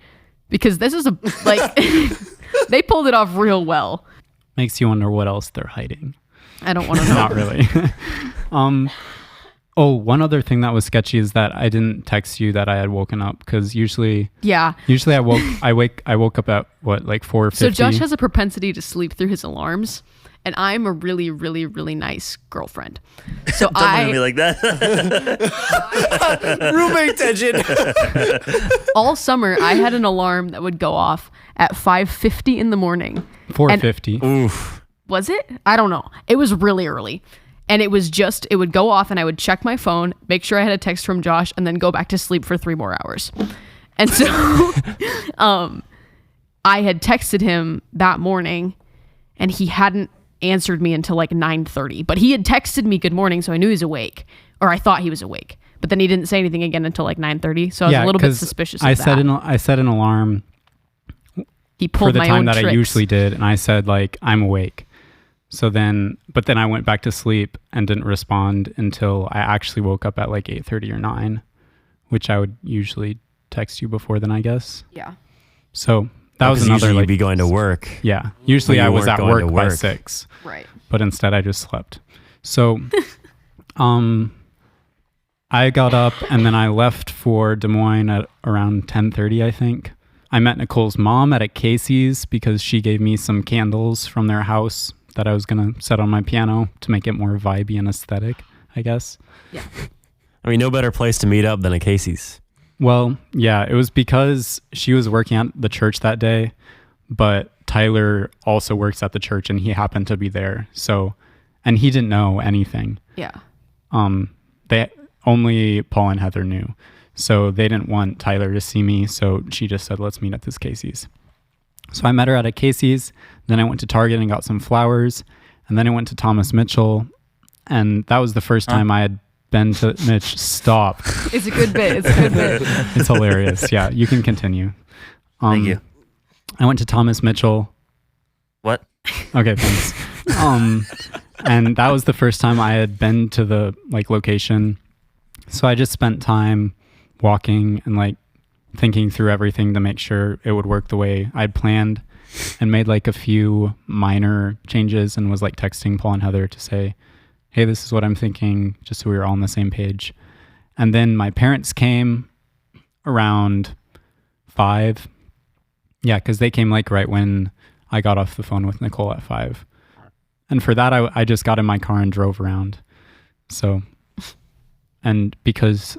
because this is like, they pulled it off real well. Makes you wonder what else they're hiding. I don't want to know. Not really. One other thing that was sketchy is that I didn't text you that I had woken up because usually I woke up at what, like 4:50. So Josh has a propensity to sleep through his alarms, and I'm a really, really, really nice girlfriend. So Don't look at me like that. Roommate tension. all summer I had an alarm that would go off at 5:50 in the morning. 4:50. Oof. Was it? I don't know. It was really early. And it would go off and I would check my phone, make sure I had a text from Josh, and then go back to sleep for 3 more hours. And so I had texted him that morning and he hadn't answered me until like 9:30. But he had texted me good morning, so I knew he was awake. Or I thought he was awake. But then he didn't say anything again until like 9:30. So I was a little bit suspicious of that. I set an alarm He pulled for the my time own that tricks. I usually did, and I said like I'm awake. So then I went back to sleep and didn't respond until I actually woke up at like 8:30 or 9, which I would usually text you before then, I guess. Yeah. So that was another Usually like you'd be going to work. yeah. Usually When you I was weren't at going to work by work. 6, Right. but instead I just slept. So I got up and then I left for Des Moines at around 10:30, I think. I met Nicole's mom at a Casey's because she gave me some candles from their house that I was going to set on my piano to make it more vibey and aesthetic, I guess. Yeah. I mean, no better place to meet up than a Casey's. Well, yeah, it was because she was working at the church that day, but Tyler also works at the church and he happened to be there. So, and he didn't know anything. Yeah. They only Paul and Heather knew. So they didn't want Tyler to see me. So she just said, let's meet at this Casey's. So I met her at a Casey's. Then I went to Target and got some flowers. And then I went to Thomas Mitchell. And that was the first time I had been to Mitch. Stop. It's a good bit. It's a good bit. It's hilarious. Yeah, you can continue. Thank you. I went to Thomas Mitchell. What? Okay, thanks. And that was the first time I had been to the like location. So I just spent time walking and like thinking through everything to make sure it would work the way I'd planned, and made like a few minor changes and was like texting Paul and Heather to say, hey, this is what I'm thinking, just so we were all on the same page. And then my parents came around 5. Yeah, because they came like right when I got off the phone with Nicole at 5. And for that, I just got in my car and drove around. So, and because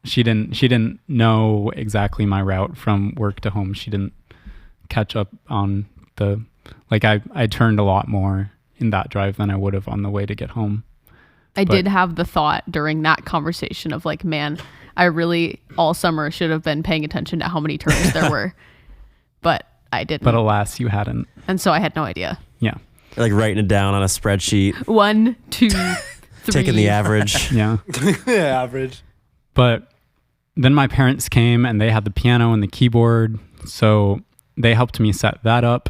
she didn't know exactly my route from work to home, she didn't catch up on the, like I turned a lot more in that drive than I would have on the way to get home. I did have the thought during that conversation of like, man, I really all summer should have been paying attention to how many turns there were, but I didn't. But alas, you hadn't. And so I had no idea. Yeah. Like writing it down on a spreadsheet, 1, 2, 3. taking the average. Yeah. Yeah, average. But then my parents came and they had the piano and the keyboard. So they helped me set that up.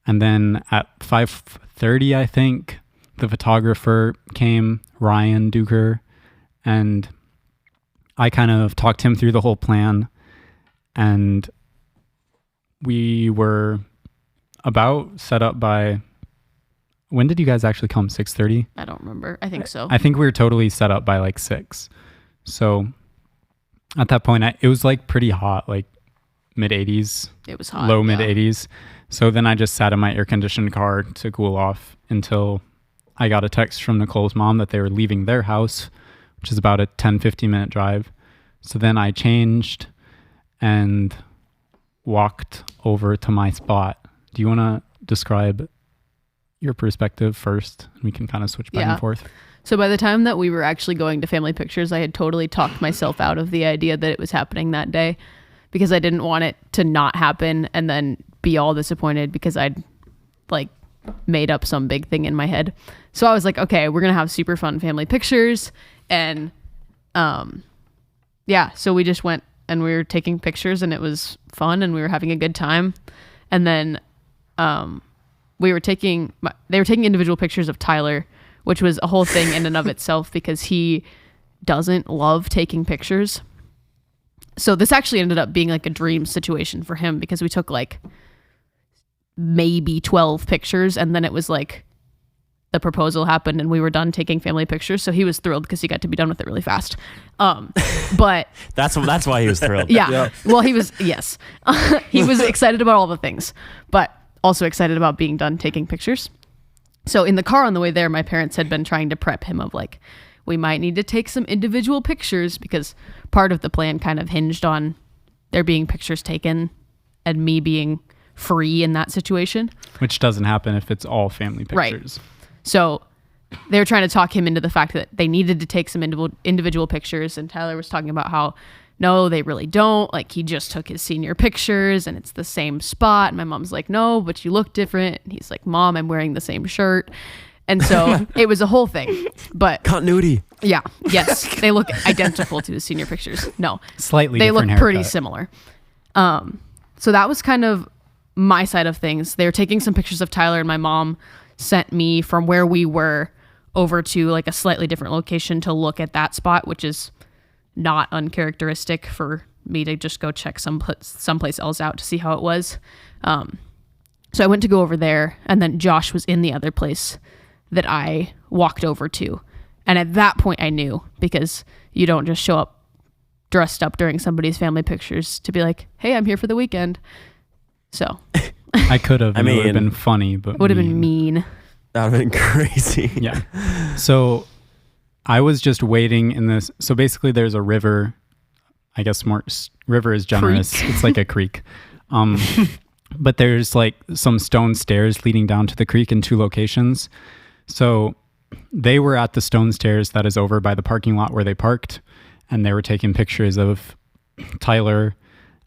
And then at 5:30, I think, the photographer came, Ryan Duker, and I kind of talked him through the whole plan. And we were about set up by when did you guys actually come? 6:30? I don't remember. I think so. I think we were totally set up by like 6. So at that point, it was like pretty hot, like mid 80s, It was hot. low mid 80s. So then I just sat in my air conditioned car to cool off until I got a text from Nicole's mom that they were leaving their house, which is about a 10-15 minute drive. So then I changed and walked over to my spot. Do you want to describe your perspective first? We can kind of switch back and forth. So by the time that we were actually going to family pictures, I had totally talked myself out of the idea that it was happening that day because I didn't want it to not happen and then be all disappointed because I'd like made up some big thing in my head. So I was like, okay, we're going to have super fun family pictures. And yeah, so we just went and we were taking pictures and it was fun and we were having a good time. And then they were taking individual pictures of Tyler, which was a whole thing in and of itself because he doesn't love taking pictures. So this actually ended up being like a dream situation for him because we took like maybe 12 pictures and then it was like the proposal happened and we were done taking family pictures. So he was thrilled because he got to be done with it really fast. But That's why he was thrilled. yeah. Well, he was excited about all the things, but also excited about being done taking pictures. So in the car on the way there, my parents had been trying to prep him of like, we might need to take some individual pictures because part of the plan kind of hinged on there being pictures taken and me being free in that situation. Which doesn't happen if it's all family Right. pictures. So they were trying to talk him into the fact that they needed to take some individual pictures. And Tyler was talking about how, no, they really don't. Like he just took his senior pictures and it's the same spot. And my mom's like, no, but you look different. And he's like, Mom, I'm wearing the same shirt. And so it was a whole thing. But Continuity. yeah, yes, they look identical to his senior pictures. No, Slightly they look different pretty haircut. similar. So that was kind of my side of things. They were taking some pictures of Tyler and my mom sent me from where we were over to like a slightly different location to look at that spot, which is not uncharacteristic for me to just go check someplace else out to see how it was. So I went to go over there and then Josh was in the other place that I walked over to. And at that point I knew because you don't just show up dressed up during somebody's family pictures to be like, hey, I'm here for the weekend. So I could have. I It would have mean, been funny, but would have been mean. That would have been crazy. Yeah. So I was just waiting in this. So basically there's a river. I guess river is generous. Creek. It's like a creek. But there's like some stone stairs leading down to the creek in 2 locations. So they were at the stone stairs that is over by the parking lot where they parked. And they were taking pictures of Tyler.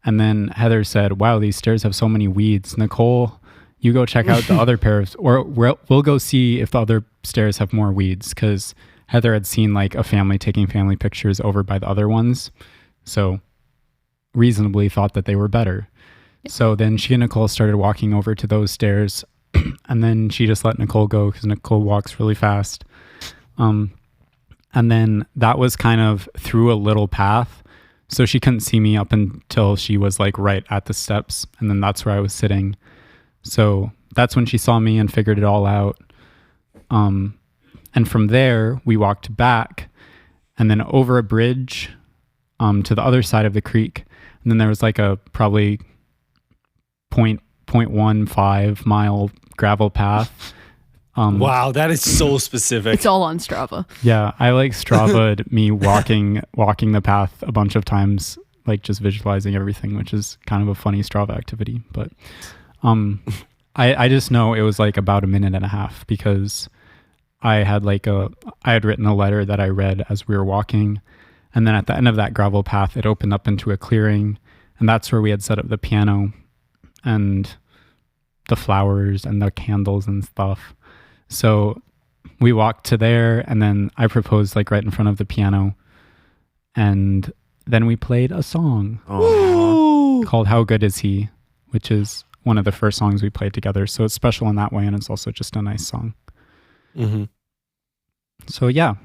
And then Heather said, wow, these stairs have so many weeds. Nicole, you go check out the other pairs, or we'll go see if the other stairs have more weeds. Because Heather had seen like a family taking family pictures over by the other ones. So reasonably thought that they were better. So then she and Nicole started walking over to those stairs. And then she just let Nicole go because Nicole walks really fast. And then that was kind of through a little path. So she couldn't see me up until she was like right at the steps. And then that's where I was sitting. So that's when she saw me and figured it all out. And from there, we walked back and then over a bridge to the other side of the creek. And then there was like a probably 0.15 mile gravel path. Wow, that is so specific. It's all on Strava. Yeah, I like Strava'd me walking the path a bunch of times, like just visualizing everything, which is kind of a funny Strava activity. But I just know it was like about a minute and a half because I had written a letter that I read as we were walking. And then at the end of that gravel path, it opened up into a clearing. And that's where we had set up the piano and the flowers and the candles and stuff. So we walked to there and then I proposed like right in front of the piano. And then we played a song called How Good Is He, which is one of the first songs we played together. So it's special in that way. And it's also just a nice song. Mm-hmm. So yeah.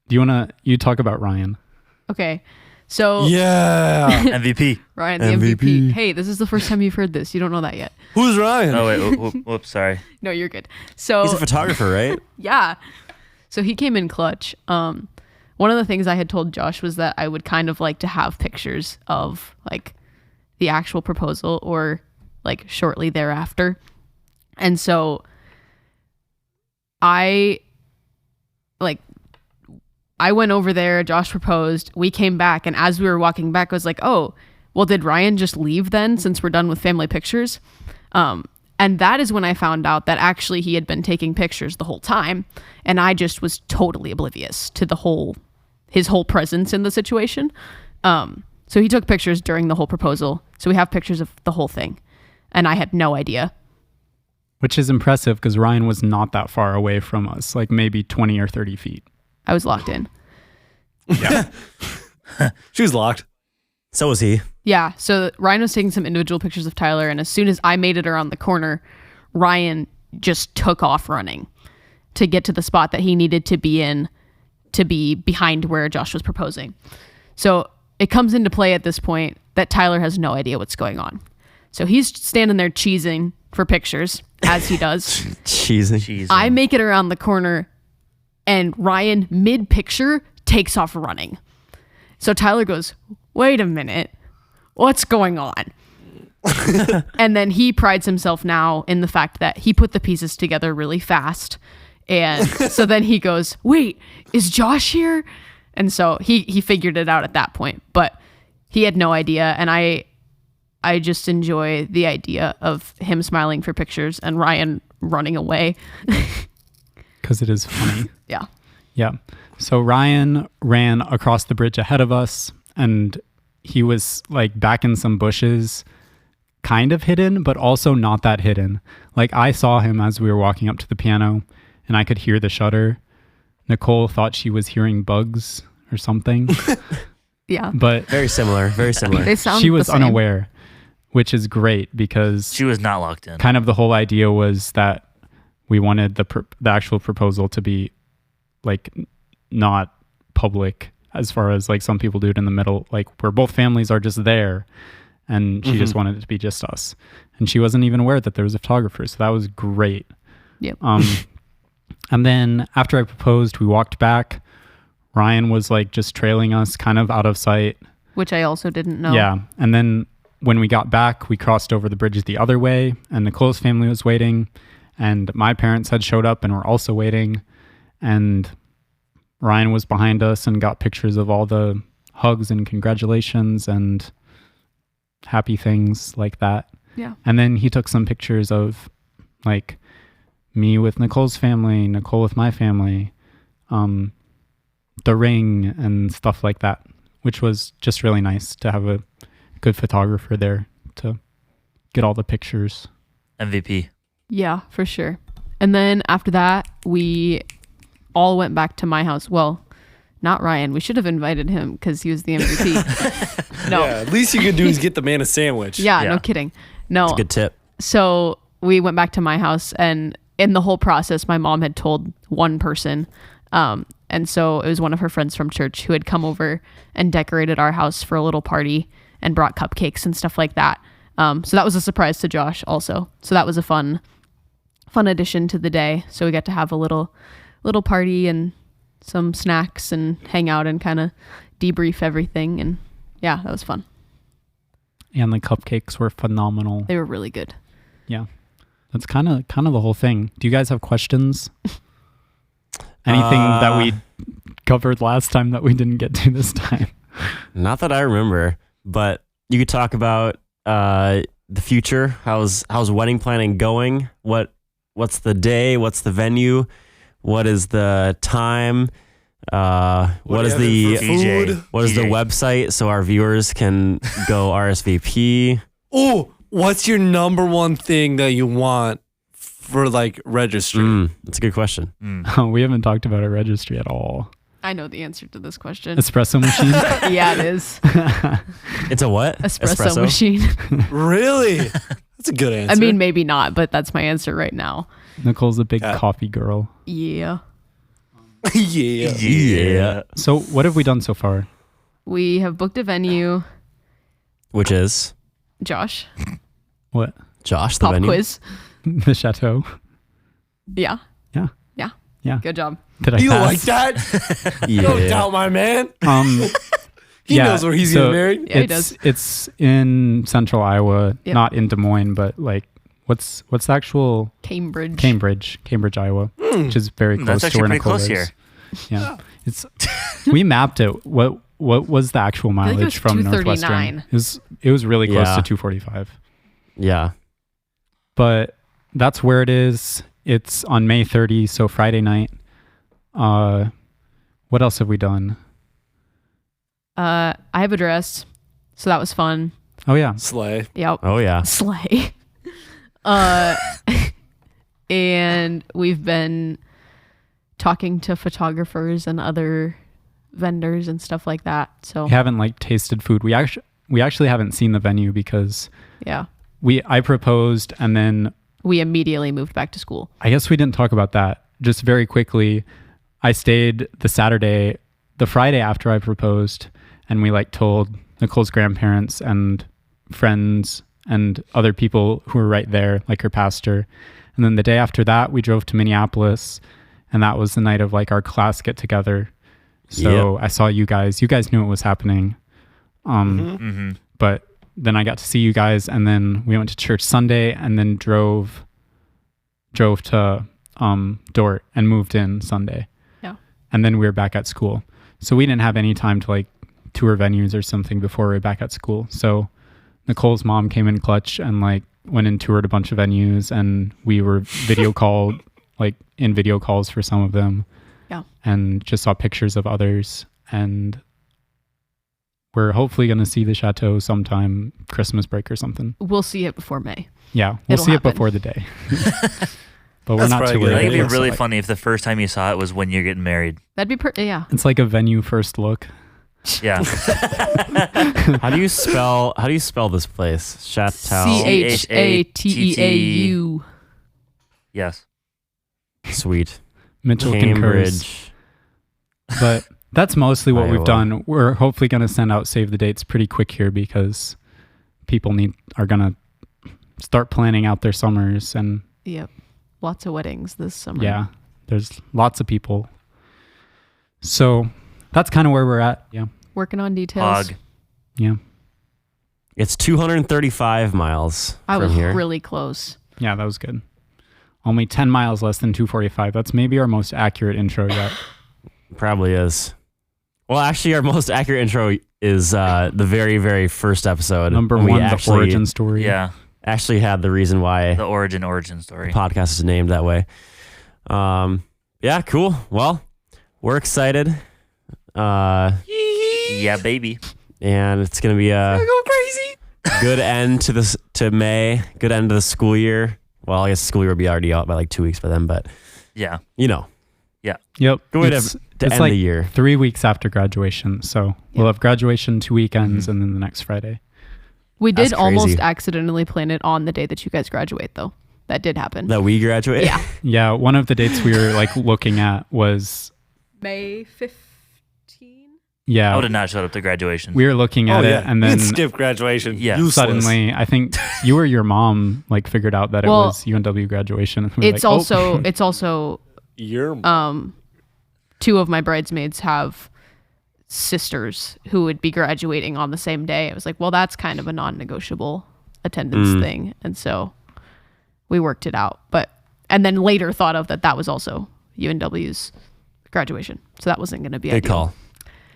Do you talk about Ryan? Okay. So Yeah. MVP. Ryan, the MVP. Hey, this is the first time you've heard this. You don't know that yet. Who's Ryan? Oh wait, whoops, sorry. No, you're good. So He's a photographer, right? yeah. So he came in clutch. One of the things I had told Josh was that I would kind of like to have pictures of like the actual proposal or like shortly thereafter. And so I went over there, Josh proposed, we came back, and as we were walking back, I was like, oh, well, did Ryan just leave then since we're done with family pictures? And that is when I found out that actually he had been taking pictures the whole time, and I just was totally oblivious to his whole presence in the situation. So he took pictures during the whole proposal, so we have pictures of the whole thing, and I had no idea. Which is impressive because Ryan was not that far away from us, like maybe 20 or 30 feet. I was locked in. She was locked. So was he. Yeah, so Ryan was taking some individual pictures of Tyler, and as soon as I made it around the corner, Ryan just took off running to get to the spot that he needed to be in to be behind where Josh was proposing. So it comes into play at this point that Tyler has no idea what's going on. So he's standing there cheesing for pictures, as he does. Cheesy. Jeez. I make it around the corner, and Ryan, mid-picture, takes off running. So Tyler goes, wait a minute, what's going on? And then he prides himself now in the fact that he put the pieces together really fast. And so then he goes, wait, is Josh here? And so he figured it out at that point. But he had no idea, and I just enjoy the idea of him smiling for pictures and Ryan running away. Because it is funny. Yeah. Yeah. So Ryan ran across the bridge ahead of us, and he was like back in some bushes, kind of hidden, but also not that hidden. Like I saw him as we were walking up to the piano, and I could hear the shutter. Nicole thought she was hearing bugs or something, Yeah. but Very similar. Very similar. They sound she was the same. unaware, which is great because She was not locked in. kind of the whole idea was that we wanted the actual proposal to be like not public, as far as like some people do it in the middle, like where both families are just there, and she just wanted it to be just us, and she wasn't even aware that there was a photographer, so that was great. Yep. And then after I proposed, we walked back. Ryan was like just trailing us kind of out of sight. Which I also didn't know. Yeah. And then when we got back, we crossed over the bridge the other way, and Nicole's family was waiting, and my parents had showed up and were also waiting, and Ryan was behind us and got pictures of all the hugs and congratulations and happy things like that. Yeah. And then he took some pictures of like me with Nicole's family, Nicole with my family, the ring and stuff like that, which was just really nice to have a good photographer there to get all the pictures. MVP. Yeah, for sure. And then after that, we all went back to my house. Well, not Ryan. We should have invited him because he was the MVP. No. Yeah, at least you could do is get the man a sandwich. Yeah, Yeah. no kidding. No. Good tip. So we went back to my house, and in the whole process, my mom had told one person. And so it was one of her friends from church who had come over and decorated our house for a little party and brought cupcakes and stuff like that. So that was a surprise to Josh also. So that was a fun addition to the day. So we got to have a little party and some snacks and hang out and kind of debrief everything. And yeah, that was fun. And the cupcakes were phenomenal. They were really good. Yeah. That's kind of the whole thing. Do you guys have questions? Anything that we covered last time that we didn't get to this time? Not that I remember, but you could talk about the future. How's wedding planning going? What's the day? What's the venue? What is the time? What is the DJ. what is the DJ. website so our viewers can go RSVP? Oh, what's your number one thing that you want for like registry? That's a good question. Oh, we haven't talked about a registry at all. I know the answer to this question. Espresso machine? Yeah, it is. It's a what? Espresso machine. Really? That's a good answer. I mean, maybe not, but that's my answer right now. Nicole's a big Yeah. coffee girl. Yeah. yeah. Yeah. So what have we done so far? We have booked a venue. Which is Josh. What? Josh, the Pop venue. quiz. The chateau. Yeah. Yeah. Yeah. Yeah. Good job. Did I You pass? like that? Yeah. Don't doubt my man. He Yeah, knows where he's so getting married. Yeah, he does. It's in central Iowa, Yep. not in Des Moines, but like what's the actual Cambridge. Cambridge, Iowa, which is very close That's to where actually pretty Nicole close is. here. Yeah, it's we mapped it. What was the actual I think it mileage was from 239. Northwestern? It was really close Yeah. to 245. Yeah. But that's where it is. It's on May 30, so Friday night. What else have we done? I have a dress, so that was fun. Oh yeah, Slay. Yep. Oh yeah. Slay. And we've been talking to photographers and other vendors and stuff like that. So we haven't like tasted food. We actually haven't seen the venue because yeah, I proposed and then we immediately moved back to school. I guess we didn't talk about that. Just very quickly, I stayed the Friday after I proposed, and we like told Nicole's grandparents and friends and other people who were right there, like her pastor. And then the day after that, we drove to Minneapolis, and that was the night of like our class get together. So I saw you guys. You guys knew it was happening. But then I got to see you guys, and then we went to church Sunday, and then drove to Dordt and moved in Sunday. Yeah. And then we were back at school. So we didn't have any time to like tour venues or something before we were back at school. So Nicole's mom came in clutch and like went and toured a bunch of venues, and we were video called, like in video calls for some of them. Yeah. And just saw pictures of others, and we're hopefully going to see the chateau sometime Christmas break or something. We'll see it before May. Yeah, we'll It'll see happen. it before the day. But we're That's not probably too good. I worried. think it'd It's be really like- funny if the first time you saw it was when you're getting married. That'd be yeah. It's like a venue first look. Yeah. How do you spell this place? Chateau. CHATEAU. Yes. Sweet. Mitchell concurs. Cambridge. But that's mostly what we've Iowa. done. We're hopefully going to send out save the dates pretty quick here because people are going to start planning out their summers, and Yep. Lots of weddings this summer. yeah, there's lots of people. So that's kind of where we're at. Yeah. Working on details. Hog. Yeah. It's 235 miles I from was here. really close. Yeah, that was good. Only 10 miles less than 245. That's maybe our most accurate intro yet. Probably is. Well, actually, our most accurate intro is the very, very first episode. Number when we one, the actually, origin story. Yeah. Actually had the reason why The origin the story. podcast is named that way. Yeah, cool. Well, we're excited. Yeah, baby. And it's going to be a Go crazy. good end to May, good end of the school year. Well, I guess the school year will be already out by like 2 weeks by then, but Yeah. you know, Yep. good way It's to end like the year. 3 weeks after graduation. So we'll have graduation 2 weekends and then the next Friday. We That's did almost crazy. accidentally plan it on the day that you guys graduate, though. That did happen. That we graduate. Yeah. Yeah. One of the dates we were like looking at was, May 15? yeah, I would have not showed up to graduation. we were looking at it and you then can skip graduation. Yeah. Useless. suddenly I think you or your mom like figured out that Well, it was UNW graduation. And we were It's like, oh. also You're two of my bridesmaids have sisters who would be graduating on the same day. It was like, well, that's kind of a non-negotiable attendance thing. And so we worked it out. And then later thought of that was also UNW's graduation. So that wasn't going to be Good ideal. call.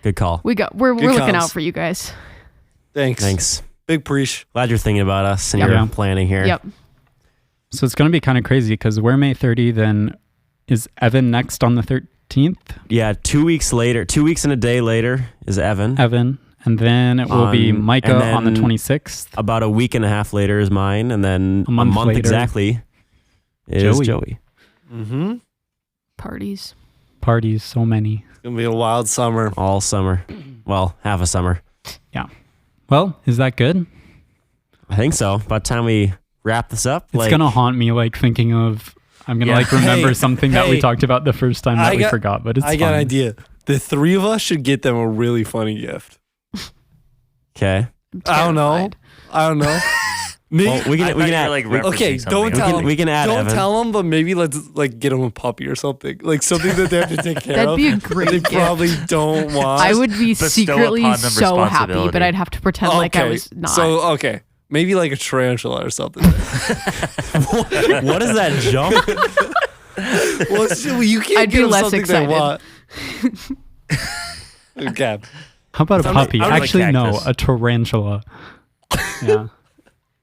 Good call. We're Good looking comms. out for you guys. Thanks. Thanks. Big preach. Glad you're thinking about us and Yep. you're Yeah. planning here. Yep. So it's going to be kind of crazy because we're May 30. Then is Evan next on the 13th? Yeah, 2 weeks later, 2 weeks and a day later is Evan. Evan. And then it will be On- Micah and on the then- 26th. About a week and a half later is mine, and then A month later. exactly is Joey. Mm-hmm. Parties. Parties, so many. It's gonna be a wild summer. All summer. Well, half a summer. Well, is that good? I think so. By the time we wrap this up, It's going to haunt me like thinking of, I'm going to Yeah. like remember Hey, something that we hey. talked about the first time that we forgot, but it's I got an fine. idea. The three of us should get them a really funny gift. Okay. I don't know. Maybe, Well, we can add like referencing okay, don't something. tell him. we can add Don't Evan. tell him, but maybe let's like get him a puppy or something. Like something that they have to take care That'd of. be a great They gift. probably don't want. I would be bestow secretly upon them so happy, responsibility. but I'd have to pretend like I was not. So okay, maybe like a tarantula or something. What is that jump? Well, you can't I'd be give them less something excited. they want. Okay. How about a Sounds like- puppy? I would like Actually, no, cactus. a tarantula. Yeah.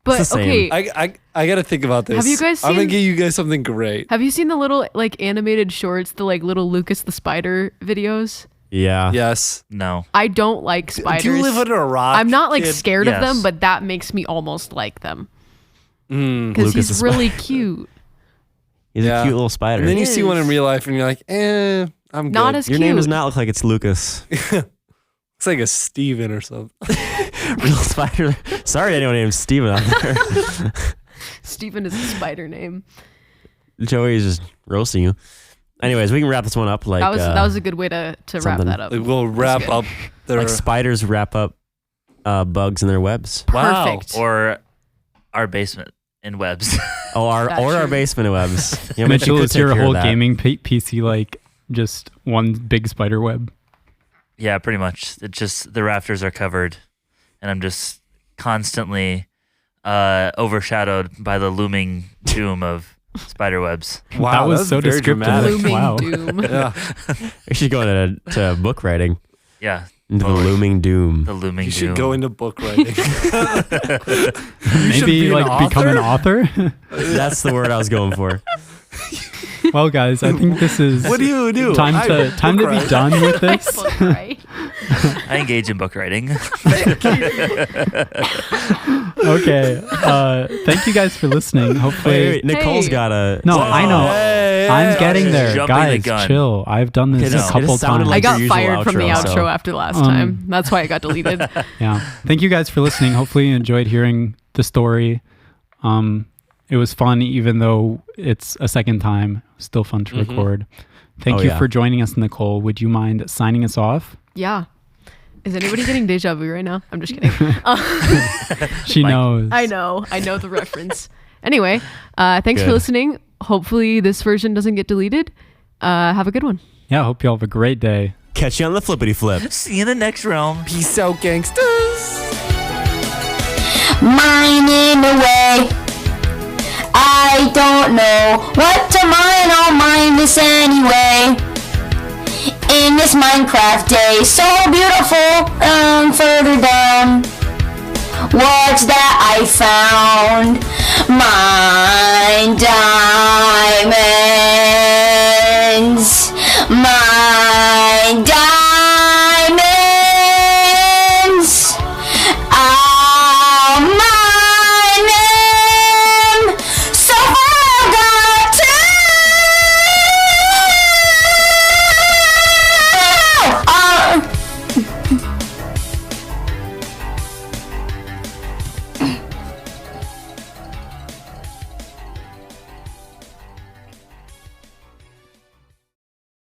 but it's the same. okay, I gotta think about this. Have you guys I'm gonna seen- give you guys something great. have you seen the little like animated shorts, the like little Lucas the Spider videos? Yeah. Yes. No. I don't like spiders. Do you live under a rock? I'm not like kid? scared of them, Yes. but that makes me almost like them Mm. because Lucas he's the really cute. He's Yeah. a cute little spider. And then you It see one in is. real life, and you're like, I'm Not good. as Your cute. name does not look like it's Lucas. It's like a Steven or something. Real spider. Sorry to anyone named Steven out there. Steven is a spider name. Joey is just roasting you. Anyways, we can wrap this one up like that was a good way to wrap something. that up. Like, we'll wrap good. up their. like spiders wrap up bugs in their webs. Wow. Perfect. Or our basement in webs. Oh, our That's true. basement webs. Yeah, Mitchell, is your whole game. gaming PC like just one big spider web? Yeah, pretty much. It's just the rafters are covered, and I'm just constantly overshadowed by the looming doom of spider webs. Wow, That was that's so very descriptive. dramatic. Looming Wow. doom. Yeah. We should go into book writing. Yeah, Into Totally. the looming doom. the looming You doom. should go into book writing. Maybe be an like become an author? That's the word I was going for. Well, guys, I think this is What do you do? time I to book be write. done with this. Book, right? I engage in book writing. Okay. Thank you guys for listening. Hopefully, Wait, Nicole's Hey. got a. no, I know. Hey, I'm getting Josh is there, jumping the guys. gun. Chill. I've done this It a just couple sounded times. like I got your usual fired from the outro, outro so- after last time. That's why I got deleted. Yeah. Thank you guys for listening. Hopefully you enjoyed hearing the story. It was fun, even though it's a second time. It was still fun to record. Thank Oh, you yeah. for joining us, Nicole. Would you mind signing us off? Yeah. Is anybody getting deja vu right now? I'm just kidding. She knows. I know the reference. Anyway, thanks for Good. listening. Hopefully this version doesn't get deleted. Have a good one. Yeah, I hope you all have a great day. Catch you on the flippity flip. See you in the next realm. Peace out, gangsters. Mining away. I don't know what to mine, I'll mine this anyway. In this Minecraft day, so beautiful, further down. What's that I found? Mine down.